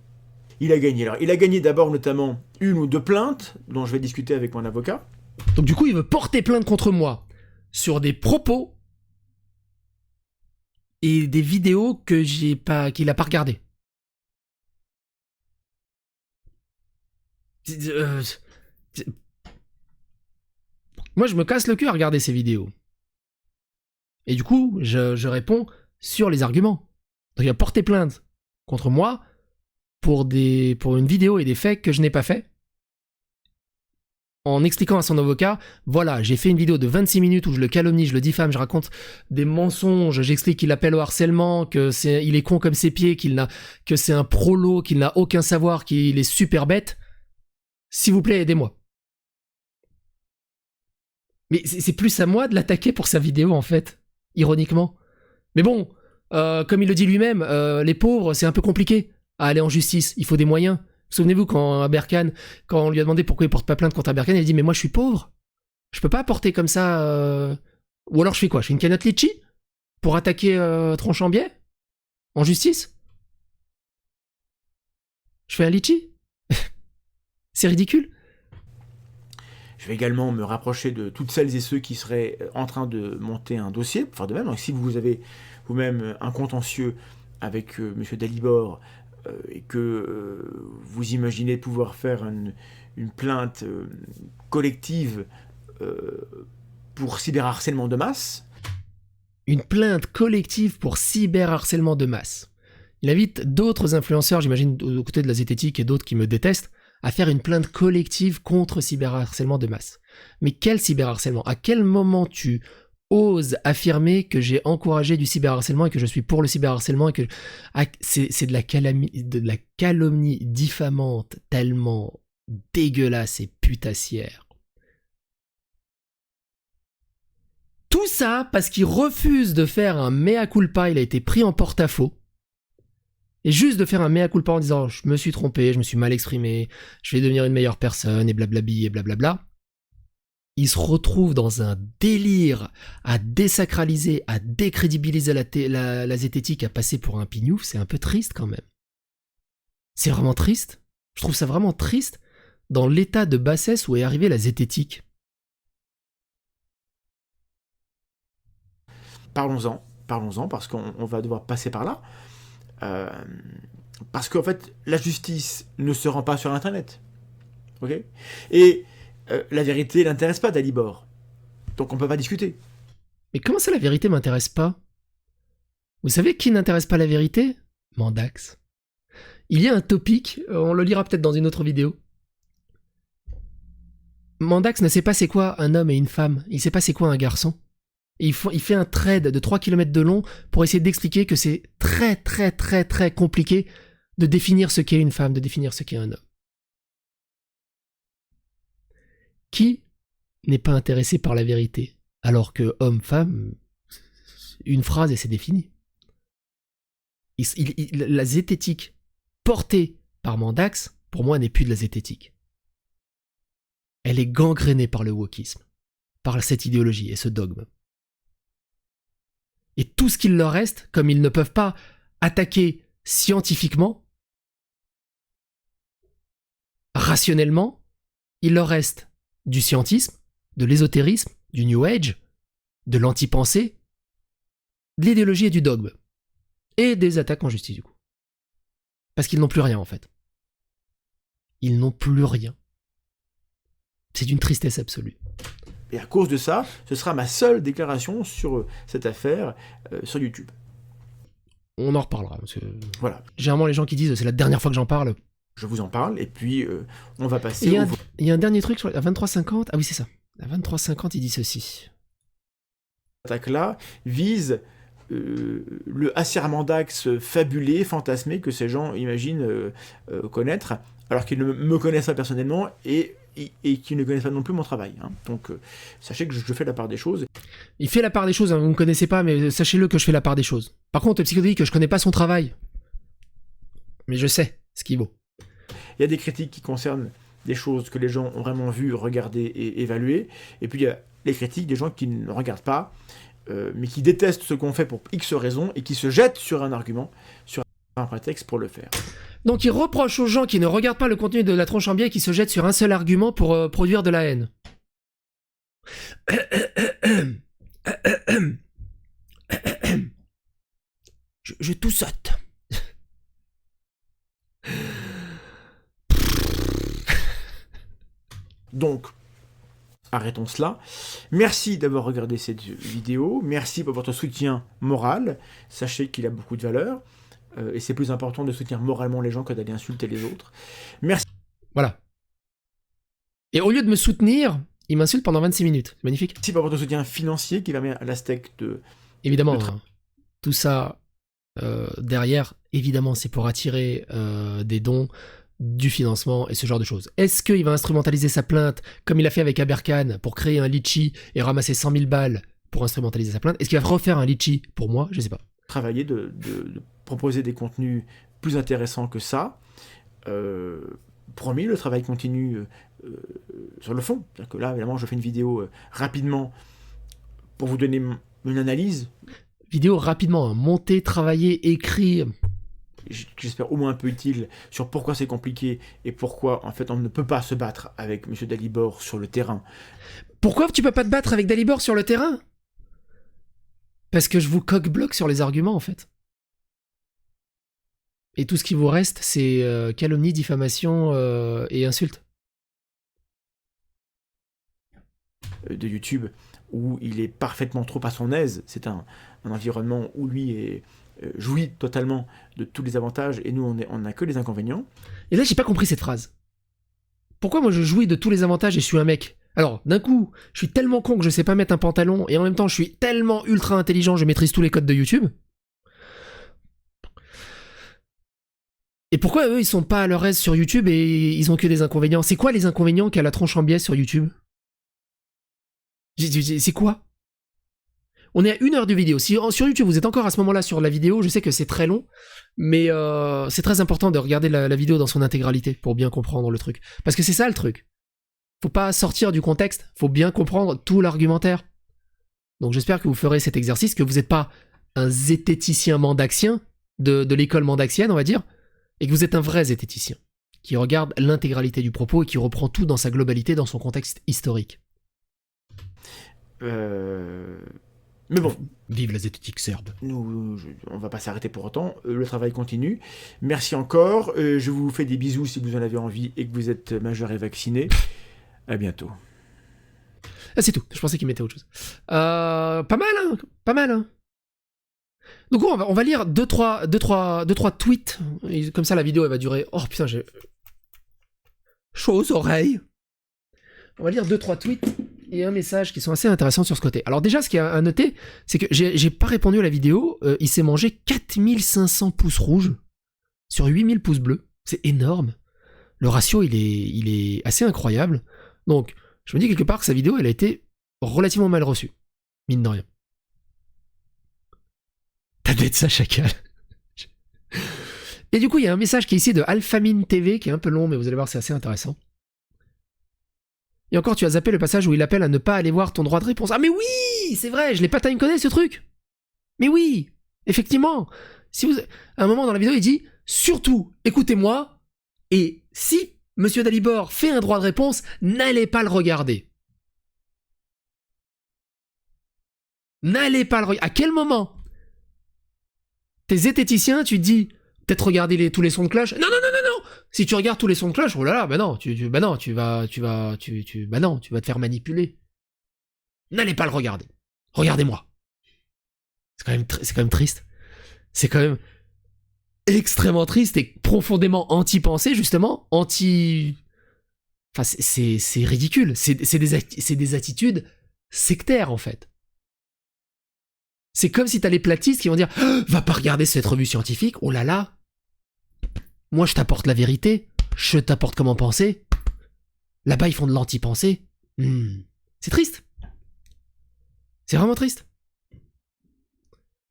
Il a gagné. Alors, il a gagné d'abord notamment une ou deux plaintes, dont je vais discuter avec mon avocat. Donc du coup, il veut porter plainte contre moi sur des propos et des vidéos que qu'il a pas regardées. Moi, je me casse le cul à regarder ces vidéos. Et du coup, je réponds sur les arguments. Donc il a porté plainte contre moi pour une vidéo et des faits que je n'ai pas fait. En expliquant à son avocat, voilà, j'ai fait une vidéo de 26 minutes où je le calomnie, je le diffame, je raconte des mensonges, j'explique qu'il appelle au harcèlement, qu'il est con comme ses pieds, que c'est un prolo, qu'il n'a aucun savoir, qu'il est super bête. S'il vous plaît, aidez-moi. Mais c'est plus à moi de l'attaquer pour sa vidéo, en fait, ironiquement. Mais bon, comme il le dit lui-même, les pauvres, c'est un peu compliqué à aller en justice, il faut des moyens. Souvenez-vous quand Aberkan, quand on lui a demandé pourquoi il porte pas plainte contre Aberkan, il a dit mais moi je suis pauvre, je peux pas porter comme ça. Ou alors je fais quoi? Je fais une cagnotte litchi pour attaquer Tronchambier en justice? Je fais un litchi? C'est ridicule. Je vais également me rapprocher de toutes celles et ceux qui seraient en train de monter un dossier, pour faire de même. Donc si vous avez vous-même un contentieux avec M. Dalibor, et que vous imaginez pouvoir faire une plainte collective pour cyberharcèlement de masse. Une plainte collective pour cyberharcèlement de masse. Il invite d'autres influenceurs, j'imagine aux côtés de la zététique et d'autres qui me détestent, à faire une plainte collective contre cyberharcèlement de masse. Mais quel cyberharcèlement? À quel moment tu ose affirmer que j'ai encouragé du cyberharcèlement et que je suis pour le cyberharcèlement et que c'est de la calomnie diffamante tellement dégueulasse et putassière. Tout ça parce qu'il refuse de faire un mea culpa, il a été pris en porte-à-faux. Et juste de faire un mea culpa en disant je me suis trompé, je me suis mal exprimé, je vais devenir une meilleure personne et blablabli et blablabla. Il se retrouve dans un délire à désacraliser, à décrédibiliser la zététique, à passer pour un pignouf, c'est un peu triste quand même. C'est vraiment triste. Je trouve ça vraiment triste dans l'état de bassesse où est arrivée la zététique. Parlons-en, parce qu'on va devoir passer par là. Parce qu'en fait, la justice ne se rend pas sur Internet. Ok ? Et la vérité n'intéresse pas Dalibor. Donc on peut pas discuter. Mais comment ça, la vérité m'intéresse pas? Vous savez qui n'intéresse pas la vérité? Mandax. Il y a un topic, on le lira peut-être dans une autre vidéo. Mandax ne sait pas c'est quoi un homme et une femme. Il sait pas c'est quoi un garçon. Et il fait un thread de 3 km de long pour essayer d'expliquer que c'est très très très très compliqué de définir ce qu'est une femme, de définir ce qu'est un homme. Qui n'est pas intéressé par la vérité, alors que homme-femme, une phrase et c'est défini. La zététique portée par Mandax, pour moi, n'est plus de la zététique. Elle est gangrénée par le wokisme, par cette idéologie et ce dogme. Et tout ce qu'il leur reste, comme ils ne peuvent pas attaquer scientifiquement, rationnellement, il leur reste du scientisme, de l'ésotérisme, du New Age, de l'anti-pensée, de l'idéologie et du dogme. Et des attaques en justice, du coup. Parce qu'ils n'ont plus rien, en fait. Ils n'ont plus rien. C'est d'une tristesse absolue. Et à cause de ça, ce sera ma seule déclaration sur cette affaire sur YouTube. On en reparlera. Parce que voilà. Généralement, les gens qui disent c'est la dernière fois que j'en parle. Je vous en parle, et puis on va passer il y a un dernier truc à 23h50. Ah oui, c'est ça. À 23h50, il dit ceci. Cette attaque-là vise le Acermandax fabulé, fantasmé que ces gens imaginent connaître, alors qu'ils ne me connaissent pas personnellement et qu'ils ne connaissent pas non plus mon travail. Hein. Donc sachez que je fais la part des choses. Il fait la part des choses, hein, vous ne me connaissez pas, mais sachez-le que je fais la part des choses. Par contre, Psychodélique, je connais pas son travail. Mais je sais ce qu'il vaut. Il y a des critiques qui concernent des choses que les gens ont vraiment vues, regardées et évaluées. Et puis il y a les critiques des gens qui ne regardent pas, mais qui détestent ce qu'on fait pour X raisons et qui se jettent sur un argument, sur un prétexte pour le faire. Donc il reproche aux gens qui ne regardent pas le contenu de la tronche en biais et qui se jettent sur un seul argument pour produire de la haine. Je toussote. Donc, arrêtons cela. Merci d'avoir regardé cette vidéo. Merci pour votre soutien moral. Sachez qu'il a beaucoup de valeur. Et c'est plus important de soutenir moralement les gens que d'aller insulter les autres. Merci. Voilà. Et au lieu de me soutenir, il m'insulte pendant 26 minutes. C'est magnifique. Merci pour votre soutien financier qui permet à l'Aztec de... Évidemment, hein, tout ça derrière, évidemment, c'est pour attirer des dons, du financement et ce genre de choses. Est-ce qu'il va instrumentaliser sa plainte comme il a fait avec Aberkan pour créer un litchi et ramasser 100 000 balles pour instrumentaliser sa plainte? Est-ce qu'il va refaire un litchi pour moi? Je sais pas. Travailler, de proposer des contenus plus intéressants que ça. Promis, le travail continue sur le fond. C'est-à-dire que là, évidemment, je fais une vidéo rapidement pour vous donner une analyse. Vidéo rapidement, hein, monter, travailler, écrire. J'espère au moins un peu utile sur pourquoi c'est compliqué et pourquoi en fait on ne peut pas se battre avec M. Dalibor sur le terrain. Pourquoi tu peux pas te battre avec Dalibor sur le terrain? Parce que je vous coque-bloque sur les arguments en fait. Et tout ce qui vous reste, c'est calomnie, diffamation et insulte. De YouTube, où il est parfaitement trop à son aise. C'est un environnement où lui jouit totalement de tous les avantages et nous on n'a que les inconvénients. Et là j'ai pas compris cette phrase. Pourquoi moi je jouis de tous les avantages et je suis un mec? Alors d'un coup je suis tellement con que je sais pas mettre un pantalon et en même temps je suis tellement ultra intelligent, je maîtrise tous les codes de YouTube. Et pourquoi eux ils sont pas à leur aise sur YouTube et ils ont que des inconvénients? C'est quoi les inconvénients qu'a la tronche en biais sur YouTube? C'est quoi? On est à 1 heure de vidéo. Si sur YouTube vous êtes encore à ce moment-là sur la vidéo, je sais que c'est très long, mais c'est très important de regarder la vidéo dans son intégralité pour bien comprendre le truc. Parce que c'est ça le truc. Faut pas sortir du contexte, faut bien comprendre tout l'argumentaire. Donc j'espère que vous ferez cet exercice, que vous n'êtes pas un zététicien mandaxien de l'école mandaxienne, on va dire, et que vous êtes un vrai zététicien, qui regarde l'intégralité du propos et qui reprend tout dans sa globalité, dans son contexte historique. Mais bon. Vive la zététique serbe. On va pas s'arrêter pour autant. Le travail continue. Merci encore. Je vous fais des bisous si vous en avez envie et que vous êtes majeur et vacciné. À bientôt. Ah, c'est tout. Je pensais qu'il mettait autre chose. Pas mal, hein. Pas mal, hein. Donc on va lire 2-3 tweets. Et comme ça, la vidéo, elle va durer... Oh, putain, j'ai... chaud aux oreilles. On va lire 2-3 tweets et un message qui sont assez intéressants sur ce côté. Alors déjà, ce qu'il y a à noter, c'est que j'ai pas répondu à la vidéo. Il s'est mangé 4500 pouces rouges sur 8000 pouces bleus. C'est énorme. Le ratio, il est assez incroyable. Donc, je me dis quelque part que sa vidéo, elle a été relativement mal reçue. Mine de rien. T'as d'être ça, chacal. Et du coup, il y a un message qui est ici de Alphamine TV, qui est un peu long, mais vous allez voir, c'est assez intéressant. Et encore, tu as zappé le passage où il appelle à ne pas aller voir ton droit de réponse. Ah mais oui, c'est vrai, je l'ai pas timecodé ce truc. Mais oui, effectivement. Si vous... À un moment dans la vidéo, il dit « Surtout, écoutez-moi, et si Monsieur Dalibor fait un droit de réponse, n'allez pas le regarder. » N'allez pas le regarder. À quel moment t'es zététicien, tu te dis peut-être regarder tous les sons de cloche. Non. Si tu regardes tous les sons de cloche, oh là là, bah non, tu vas te faire manipuler. N'allez pas le regarder. Regardez-moi. C'est quand même triste. C'est quand même extrêmement triste et profondément anti-pensée, justement. Enfin, c'est ridicule. C'est des attitudes sectaires, en fait. C'est comme si t'as les platistes qui vont dire « Va pas regarder cette revue scientifique, oh là là ! Moi je t'apporte la vérité, je t'apporte comment penser. Là-bas ils font de l'anti-pensée. C'est triste. C'est vraiment triste. »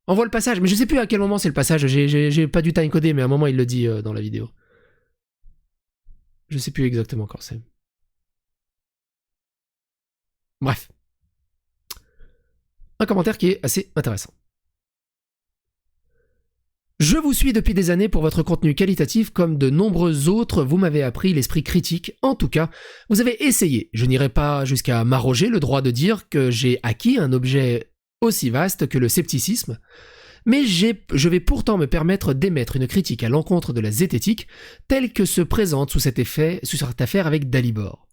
On voit le passage, mais je sais plus à quel moment c'est le passage, j'ai pas du time-codé, mais à un moment il le dit dans la vidéo. Je sais plus exactement quand c'est. Bref. Un commentaire qui est assez intéressant. Je vous suis depuis des années pour votre contenu qualitatif, comme de nombreux autres, vous m'avez appris l'esprit critique. En tout cas, vous avez essayé. Je n'irai pas jusqu'à m'arroger le droit de dire que j'ai acquis un objet aussi vaste que le scepticisme, mais je vais pourtant me permettre d'émettre une critique à l'encontre de la zététique telle que se présente sous cette affaire avec Dalibor.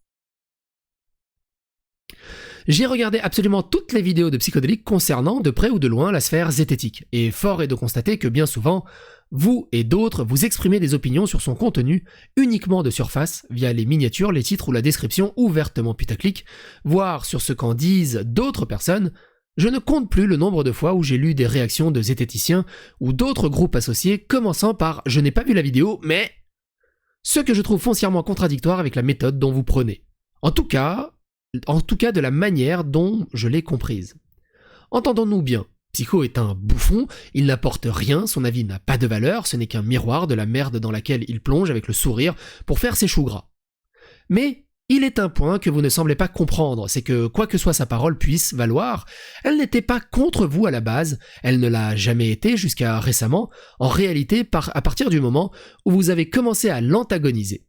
J'ai regardé absolument toutes les vidéos de Psychodélique concernant, de près ou de loin, la sphère zététique, et fort est de constater que bien souvent, vous et d'autres vous exprimez des opinions sur son contenu uniquement de surface, via les miniatures, les titres ou la description ouvertement putaclic, voire sur ce qu'en disent d'autres personnes. Je ne compte plus le nombre de fois où j'ai lu des réactions de zététiciens ou d'autres groupes associés commençant par « je n'ai pas vu la vidéo, mais… » ce que je trouve foncièrement contradictoire avec la méthode dont vous prenez. En tout cas de la manière dont je l'ai comprise. Entendons-nous bien, Psycho est un bouffon, il n'apporte rien, son avis n'a pas de valeur, ce n'est qu'un miroir de la merde dans laquelle il plonge avec le sourire pour faire ses choux gras. Mais il est un point que vous ne semblez pas comprendre, c'est que quoi que soit sa parole puisse valoir, elle n'était pas contre vous à la base, elle ne l'a jamais été jusqu'à récemment, en réalité à partir du moment où vous avez commencé à l'antagoniser.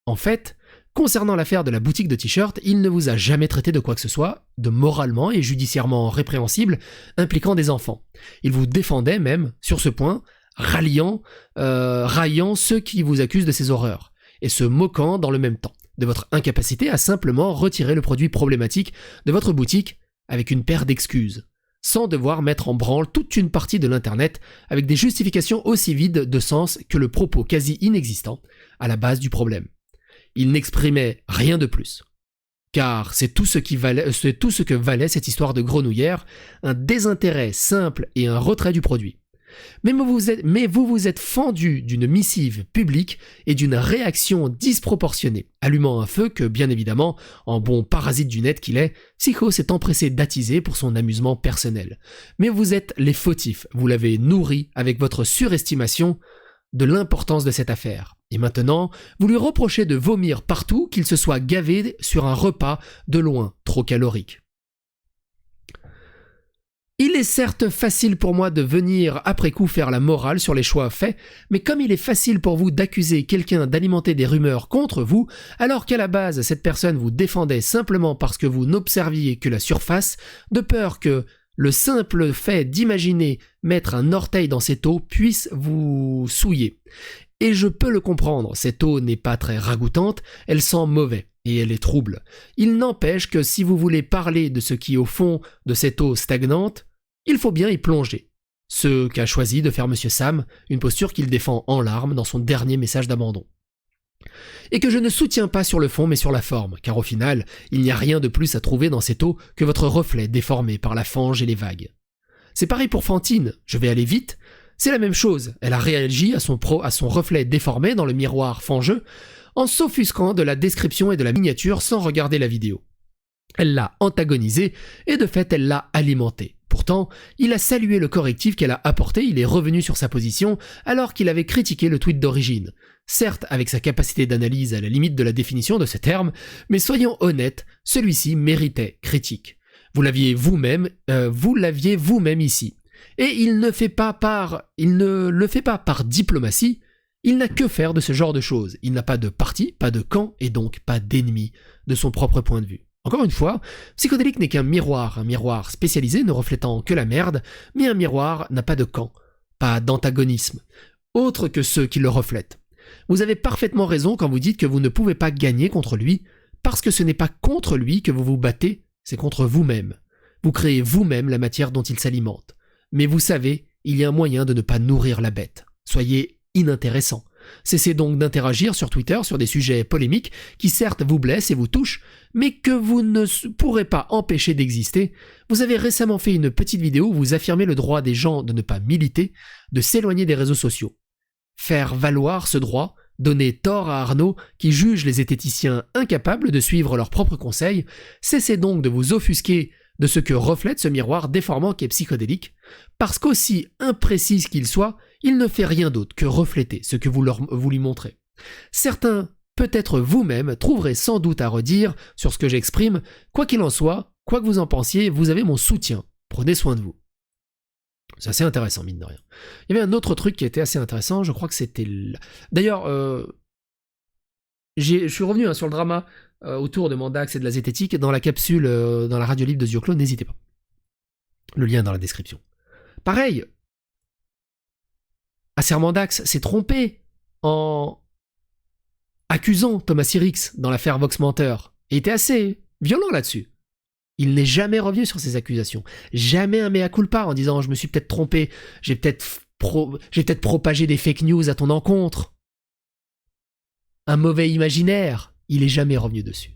En fait, concernant l'affaire de la boutique de t-shirts, il ne vous a jamais traité de quoi que ce soit, de moralement et judiciairement répréhensible, impliquant des enfants. Il vous défendait même, sur ce point, raillant ceux qui vous accusent de ces horreurs, et se moquant dans le même temps de votre incapacité à simplement retirer le produit problématique de votre boutique avec une paire d'excuses, sans devoir mettre en branle toute une partie de l'internet avec des justifications aussi vides de sens que le propos quasi inexistant à la base du problème. Il n'exprimait rien de plus. Car c'est tout ce que valait cette histoire de grenouillère, un désintérêt simple et un retrait du produit. Mais vous vous êtes fendu d'une missive publique et d'une réaction disproportionnée, allumant un feu que, bien évidemment, en bon parasite du net qu'il est, Psycho s'est empressé d'attiser pour son amusement personnel. Mais vous êtes les fautifs, vous l'avez nourri avec votre surestimation de l'importance de cette affaire. Et maintenant, vous lui reprochez de vomir partout, qu'il se soit gavé sur un repas de loin trop calorique. Il est certes facile pour moi de venir après coup faire la morale sur les choix faits, mais comme il est facile pour vous d'accuser quelqu'un d'alimenter des rumeurs contre vous, alors qu'à la base cette personne vous défendait simplement parce que vous n'observiez que la surface, de peur que le simple fait d'imaginer mettre un orteil dans cette eau puisse vous souiller. Et je peux le comprendre, cette eau n'est pas très ragoûtante, elle sent mauvais, et elle est trouble. Il n'empêche que si vous voulez parler de ce qui est au fond de cette eau stagnante, il faut bien y plonger. Ce qu'a choisi de faire Monsieur Sam, une posture qu'il défend en larmes dans son dernier message d'abandon. Et que je ne soutiens pas sur le fond mais sur la forme, car au final, il n'y a rien de plus à trouver dans cette eau que votre reflet déformé par la fange et les vagues. C'est pareil pour Fantine, je vais aller vite, c'est la même chose, elle a réagi à son reflet déformé dans le miroir fangeux, en s'offusquant de la description et de la miniature sans regarder la vidéo. Elle l'a antagonisé, et de fait elle l'a alimenté. Pourtant, il a salué le correctif qu'elle a apporté, il est revenu sur sa position alors qu'il avait critiqué le tweet d'origine. Certes, avec sa capacité d'analyse à la limite de la définition de ce terme, mais soyons honnêtes, celui-ci méritait critique. Vous l'aviez vous-même ici. Et il ne le fait pas par diplomatie, il n'a que faire de ce genre de choses. Il n'a pas de parti, pas de camp, et donc pas d'ennemi, de son propre point de vue. Encore une fois, Psychodélique n'est qu'un miroir spécialisé ne reflétant que la merde, mais un miroir n'a pas de camp, pas d'antagonisme, autre que ceux qui le reflètent. Vous avez parfaitement raison quand vous dites que vous ne pouvez pas gagner contre lui, parce que ce n'est pas contre lui que vous vous battez, c'est contre vous-même. Vous créez vous-même la matière dont il s'alimente. Mais vous savez, il y a un moyen de ne pas nourrir la bête. Soyez inintéressant. Cessez donc d'interagir sur Twitter sur des sujets polémiques qui certes vous blessent et vous touchent, mais que vous ne pourrez pas empêcher d'exister. Vous avez récemment fait une petite vidéo où vous affirmez le droit des gens de ne pas militer, de s'éloigner des réseaux sociaux. Faire valoir ce droit, donner tort à Arnaud qui juge les zététiciens incapables de suivre leurs propres conseils, cessez donc de vous offusquer de ce que reflète ce miroir déformant qui est psychodélique, parce qu'aussi imprécis qu'il soit, il ne fait rien d'autre que refléter ce que vous lui montrez. Certains, peut-être vous-même, trouverez sans doute à redire sur ce que j'exprime. Quoi qu'il en soit, quoi que vous en pensiez, vous avez mon soutien. Prenez soin de vous. C'est assez intéressant, mine de rien. Il y avait un autre truc qui était assez intéressant, je crois que c'était... D'ailleurs, je suis revenu sur le drama autour de Mandax et de la zététique dans la capsule, dans la radio libre de Zioclo, n'hésitez pas. Le lien est dans la description. Pareil, Acer Mandax s'est trompé en accusant Thomas Sirix dans l'affaire Vox Menteur. Il était assez violent là-dessus. Il n'est jamais revenu sur ces accusations. Jamais un mea culpa en disant « je me suis peut-être trompé, j'ai peut-être propagé des fake news à ton encontre. » Un mauvais imaginaire. Il est jamais revenu dessus.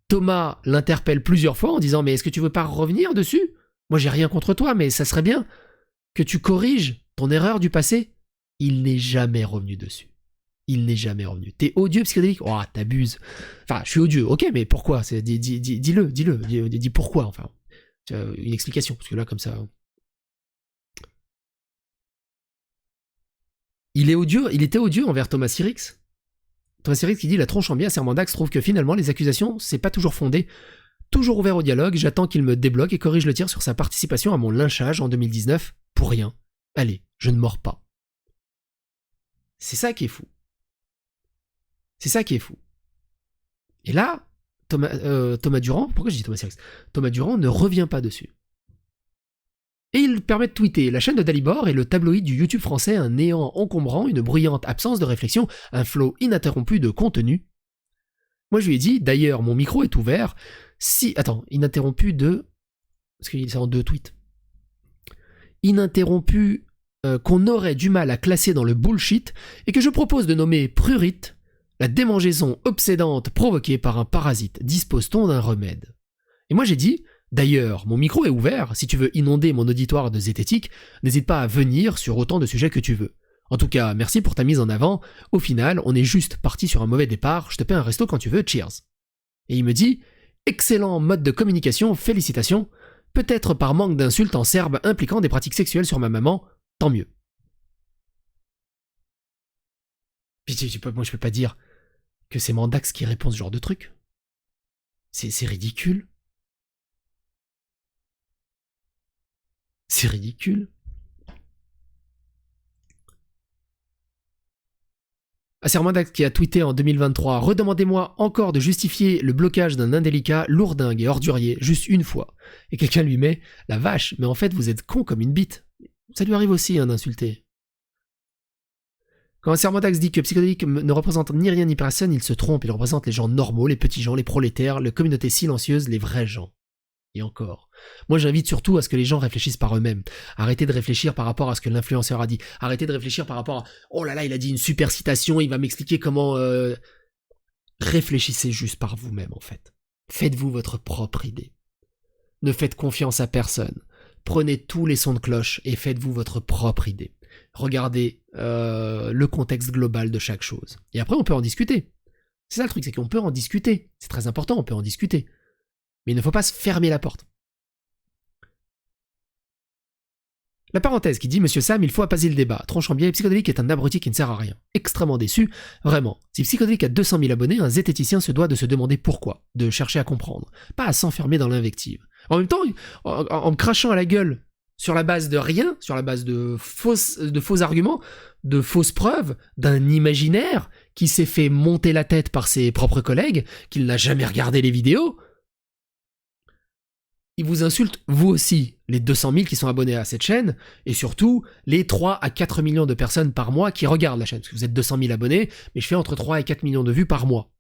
Thomas l'interpelle plusieurs fois en disant « mais est-ce que tu veux pas revenir dessus ? Moi j'ai rien contre toi, mais ça serait bien que tu corriges ton erreur du passé. » Il n'est jamais revenu dessus. Il n'est jamais revenu. T'es odieux psychodélique ? Oh, t'abuses. Enfin, je suis odieux, ok, mais pourquoi ? Dis-le, dis pourquoi, enfin. Une explication, parce que là, comme ça... Il était odieux envers Thomas Sirix. Thomas Sirix qui dit « La tronche en bien, Acer Mandax trouve que finalement, les accusations, c'est pas toujours fondé. Toujours ouvert au dialogue, j'attends qu'il me débloque et corrige le tir sur sa participation à mon lynchage en 2019. Pour rien. Allez, je ne mords pas. » C'est ça qui est fou. C'est ça qui est fou. Et là, Thomas Durand, pourquoi je dis Thomas Sirix ? Thomas Durand ne revient pas dessus. Et il permet de tweeter la chaîne de Dalibor et le tabloïd du YouTube français, un néant encombrant, une bruyante absence de réflexion, un flot ininterrompu de contenu. Moi je lui ai dit, d'ailleurs mon micro est ouvert, si... Attends, ininterrompu de... Parce qu'il est en 2 tweets. Ininterrompu qu'on aurait du mal à classer dans le bullshit et que je propose de nommer prurite, la démangeaison obsédante provoquée par un parasite. Dispose-t-on d'un remède ? Et moi j'ai dit, d'ailleurs, mon micro est ouvert, si tu veux inonder mon auditoire de zététique, n'hésite pas à venir sur autant de sujets que tu veux. En tout cas, merci pour ta mise en avant, au final, on est juste parti sur un mauvais départ, je te paie un resto quand tu veux, cheers. Et il me dit, excellent mode de communication, félicitations, peut-être par manque d'insultes en serbe impliquant des pratiques sexuelles sur ma maman, tant mieux. Puis moi je peux pas dire que c'est Mandax qui répond ce genre de truc. C'est ridicule. C'est ridicule. Acer Mandax qui a tweeté en 2023 « Redemandez-moi encore de justifier le blocage d'un indélicat, lourdingue et ordurier, juste une fois. » Et quelqu'un lui met « La vache, mais en fait vous êtes con comme une bite. » Ça lui arrive aussi d'insulter. Quand Acer Mandax dit que Psychodélique ne représente ni rien ni personne, il se trompe, il représente les gens normaux, les petits gens, les prolétaires, les communautés silencieuses, les vrais gens. Et encore. Moi j'invite surtout à ce que les gens réfléchissent par eux-mêmes. Arrêtez de réfléchir par rapport à ce que l'influenceur a dit. Arrêtez de réfléchir par rapport à « Oh là là, il a dit une super citation, il va m'expliquer comment... Réfléchissez juste par vous-même en fait. Faites-vous votre propre idée. Ne faites confiance à personne. Prenez tous les sons de cloche et faites-vous votre propre idée. Regardez le contexte global de chaque chose. Et après, on peut en discuter. C'est ça le truc, c'est qu'on peut en discuter. C'est très important, on peut en discuter. Mais il ne faut pas se fermer la porte. La parenthèse qui dit « Monsieur Sam, il faut apaiser le débat. Tronchambier, Psychodélique est un abruti qui ne sert à rien. » Extrêmement déçu. Vraiment. Si Psychodélique a 200 000 abonnés, un zététicien se doit de se demander pourquoi. De chercher à comprendre. Pas à s'enfermer dans l'invective. En même temps, en me crachant à la gueule sur la base de rien, sur la base de faux arguments, de fausses preuves, d'un imaginaire qui s'est fait monter la tête par ses propres collègues, qu'il n'a jamais regardé les vidéos, il vous insulte vous aussi, les 200 000 qui sont abonnés à cette chaîne, et surtout les 3 à 4 millions de personnes par mois qui regardent la chaîne, parce que vous êtes 200 000 abonnés, mais je fais entre 3 et 4 millions de vues par mois.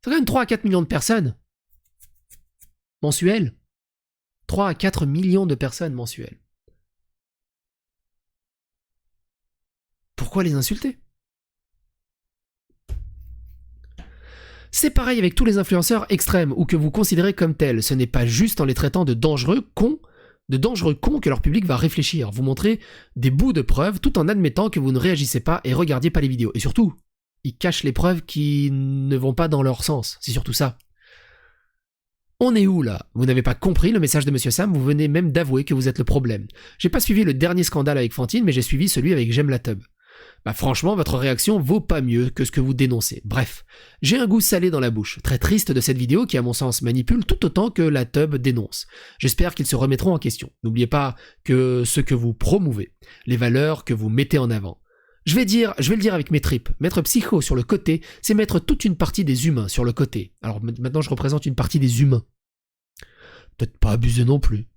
C'est quand même 3 à 4 millions de personnes mensuelles. 3 à 4 millions de personnes mensuelles. Pourquoi les insulter ? C'est pareil avec tous les influenceurs extrêmes ou que vous considérez comme tels. Ce n'est pas juste en les traitant de dangereux cons que leur public va réfléchir. Vous montrez des bouts de preuves tout en admettant que vous ne réagissez pas et regardiez pas les vidéos. Et surtout, ils cachent les preuves qui ne vont pas dans leur sens. C'est surtout ça. On est où là? Vous n'avez pas compris le message de Monsieur Sam, vous venez même d'avouer que vous êtes le problème. J'ai pas suivi le dernier scandale avec Fantine, mais j'ai suivi celui avec J'aime la tub. Bah franchement, votre réaction vaut pas mieux que ce que vous dénoncez. Bref, j'ai un goût salé dans la bouche. Très triste de cette vidéo qui, à mon sens, manipule tout autant que la tub dénonce. J'espère qu'ils se remettront en question. N'oubliez pas que ce que vous promouvez, les valeurs que vous mettez en avant. Je vais le dire avec mes tripes. Mettre Psycho sur le côté, c'est mettre toute une partie des humains sur le côté. Alors maintenant, je représente une partie des humains. Peut-être pas abuser non plus.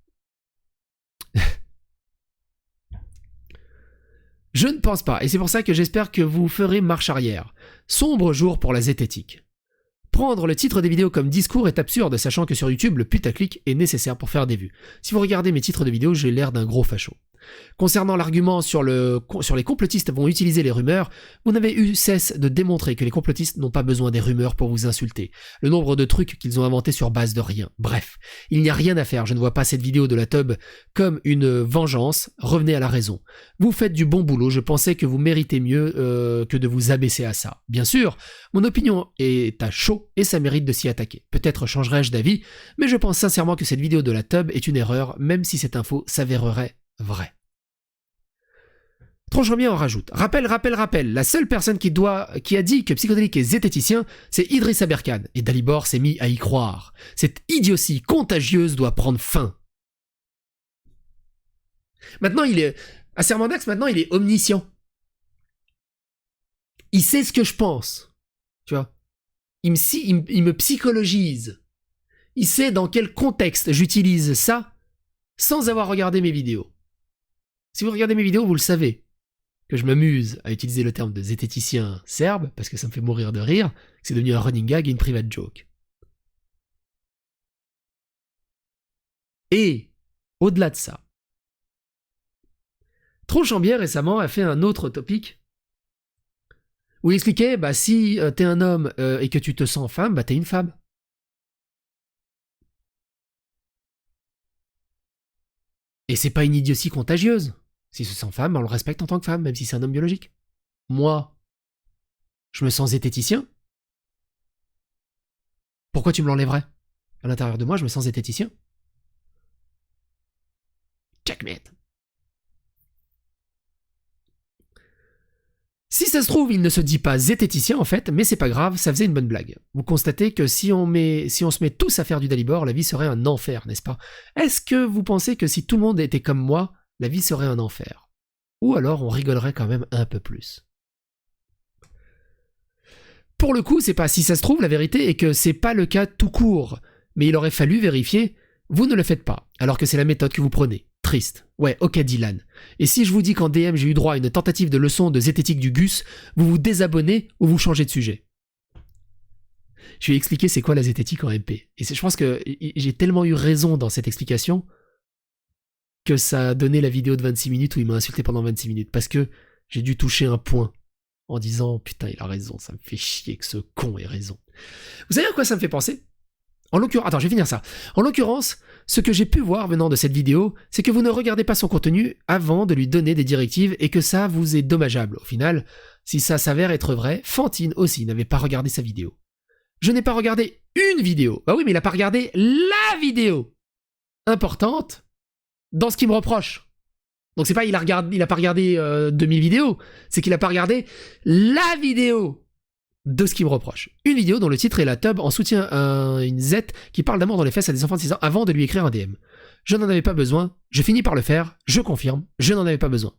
Je ne pense pas, et c'est pour ça que j'espère que vous ferez marche arrière. Sombre jour pour la zététique. Prendre le titre des vidéos comme discours est absurde, sachant que sur YouTube, le putaclic est nécessaire pour faire des vues. Si vous regardez mes titres de vidéos, j'ai l'air d'un gros facho. Concernant l'argument sur les complotistes vont utiliser les rumeurs, vous n'avez eu cesse de démontrer que les complotistes n'ont pas besoin des rumeurs pour vous insulter. Le nombre de trucs qu'ils ont inventés sur base de rien. Bref, il n'y a rien à faire, je ne vois pas cette vidéo de la tub comme une vengeance, revenez à la raison. Vous faites du bon boulot, je pensais que vous méritez mieux que de vous abaisser à ça. Bien sûr, mon opinion est à chaud et ça mérite de s'y attaquer. Peut-être changerai-je d'avis, mais je pense sincèrement que cette vidéo de la tub est une erreur, même si cette info s'avérerait vraie. Tronchambien en rajoute. Rappel, la seule personne qui a dit que Psychodélique est zététicien, c'est Idriss Aberkan. Et Dalibor s'est mis à y croire. Cette idiotie contagieuse doit prendre fin. Maintenant, à Sermandax, maintenant, il est omniscient. Il sait ce que je pense. Tu vois. Il me psychologise. Il sait dans quel contexte j'utilise ça sans avoir regardé mes vidéos. Si vous regardez mes vidéos, vous le savez. Que je m'amuse à utiliser le terme de zététicien serbe, parce que ça me fait mourir de rire, c'est devenu un running gag et une private joke. Et, au-delà de ça, Tronchambier récemment a fait un autre topic où il expliquait, si t'es un homme et que tu te sens femme, t'es une femme. Et c'est pas une idiotie contagieuse. S'il se sent femme, on le respecte en tant que femme, même si c'est un homme biologique. Moi, je me sens zététicien. Pourquoi tu me l'enlèverais? À l'intérieur de moi, je me sens zététicien. Checkmate. Si ça se trouve, il ne se dit pas zététicien en fait, mais c'est pas grave, ça faisait une bonne blague. Vous constatez que si on se met tous à faire du Dalibor, la vie serait un enfer, n'est-ce pas? Est-ce que vous pensez que si tout le monde était comme moi, la vie serait un enfer? Ou alors on rigolerait quand même un peu plus. Pour le coup, c'est pas si ça se trouve, la vérité est que c'est pas le cas tout court, mais il aurait fallu vérifier, vous ne le faites pas, alors que c'est la méthode que vous prenez. Triste. Ouais, ok Dylan. Et si je vous dis qu'en DM j'ai eu droit à une tentative de leçon de zététique du Gus, vous vous désabonnez ou vous changez de sujet. Je vais expliquer c'est quoi la zététique en MP. Et je pense que j'ai tellement eu raison dans cette explication que ça a donné la vidéo de 26 minutes où il m'a insulté pendant 26 minutes. Parce que j'ai dû toucher un point en disant « Putain, il a raison, ça me fait chier que ce con ait raison. » Vous savez à quoi ça me fait penser? En l'occurrence, attends, je vais finir ça. En l'occurrence, ce que j'ai pu voir venant de cette vidéo, c'est que vous ne regardez pas son contenu avant de lui donner des directives et que ça vous est dommageable. Au final, si ça s'avère être vrai, Fantine aussi n'avait pas regardé sa vidéo. Je n'ai pas regardé une vidéo. Bah oui, mais il n'a pas regardé la vidéo importante dans ce qu'il me reproche. Donc c'est pas il a pas regardé 2000 vidéos, c'est qu'il a pas regardé la vidéo de ce qu'il me reproche. Une vidéo dont le titre est la tub en soutien à une Z qui parle d'amour dans les fesses à des enfants de 6 ans avant de lui écrire un DM. Je n'en avais pas besoin, je finis par le faire, je confirme, je n'en avais pas besoin.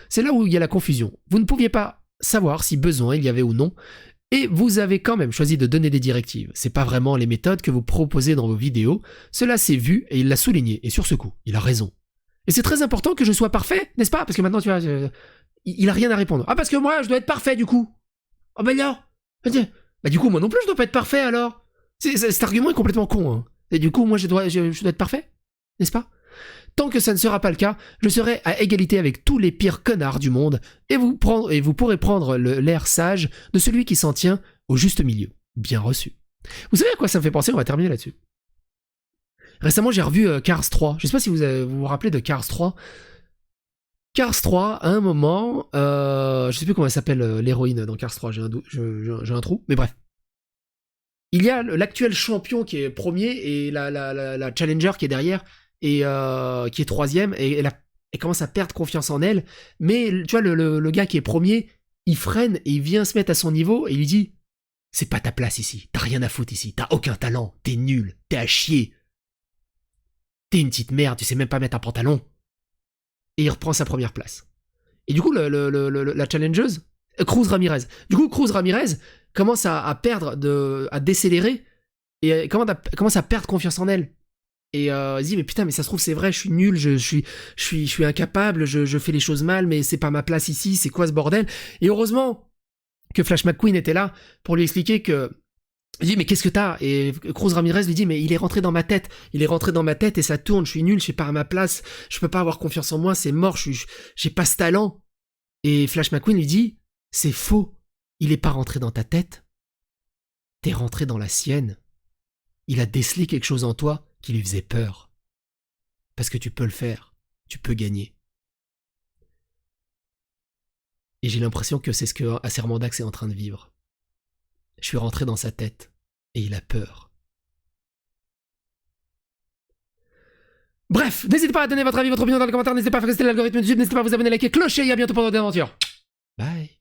C'est là où il y a la confusion. Vous ne pouviez pas savoir si besoin il y avait ou non, et vous avez quand même choisi de donner des directives. C'est pas vraiment les méthodes que vous proposez dans vos vidéos, cela s'est vu et il l'a souligné, et sur ce coup, il a raison. Et c'est très important que je sois parfait, n'est-ce pas? Parce que maintenant, tu vois, il a rien à répondre. Ah, parce que moi, je dois être parfait, du coup. Oh, ben alors. Bah, du coup, moi non plus, je dois pas être parfait, alors. Cet argument est complètement con, hein. Et du coup, moi, je dois être parfait, n'est-ce pas? Tant que ça ne sera pas le cas, je serai à égalité avec tous les pires connards du monde, et vous pourrez prendre l'air sage de celui qui s'en tient au juste milieu. bien reçu. Vous savez à quoi ça me fait penser? On va terminer là-dessus. Récemment, j'ai revu Cars 3. Je sais pas si vous rappelez de Cars 3. Cars 3, à un moment, je sais plus comment elle s'appelle l'héroïne dans Cars 3, j'ai un trou, mais bref. Il y a l'actuel champion qui est premier et la challenger qui est derrière et qui est troisième et elle commence à perdre confiance en elle. Mais tu vois, le gars qui est premier, il freine et il vient se mettre à son niveau et il lui dit « C'est pas ta place ici, t'as rien à foutre ici, t'as aucun talent, t'es nul, t'es à chier. T'es une petite merde, tu sais même pas mettre un pantalon. » Et il reprend sa première place. Et du coup, la challengeuse, Cruz Ramirez. Du coup, Cruz Ramirez commence à perdre, à décélérer, et commence à perdre confiance en elle. Et elle se dit, mais putain, mais ça se trouve, c'est vrai, je suis nul, je suis incapable, je fais les choses mal, mais c'est pas ma place ici, c'est quoi ce bordel? Et heureusement que Flash McQueen était là pour lui expliquer que il dit, mais qu'est-ce que t'as? Et Cruz Ramirez lui dit, mais il est rentré dans ma tête et ça tourne, je suis nul, je suis pas à ma place, je peux pas avoir confiance en moi, c'est mort, j'ai pas ce talent. Et Flash McQueen lui dit, c'est faux, il est pas rentré dans ta tête, t'es rentré dans la sienne. Il a décelé quelque chose en toi qui lui faisait peur. Parce que tu peux le faire, tu peux gagner. Et j'ai l'impression que c'est ce que Acermandax est en train de vivre. Je suis rentré dans sa tête, et il a peur. Bref, n'hésitez pas à donner votre avis, votre opinion dans les commentaires, n'hésitez pas à faire rester l'algorithme de YouTube, n'hésitez pas à vous abonner, liker, clocher, et à bientôt pour d'autres aventures. Bye.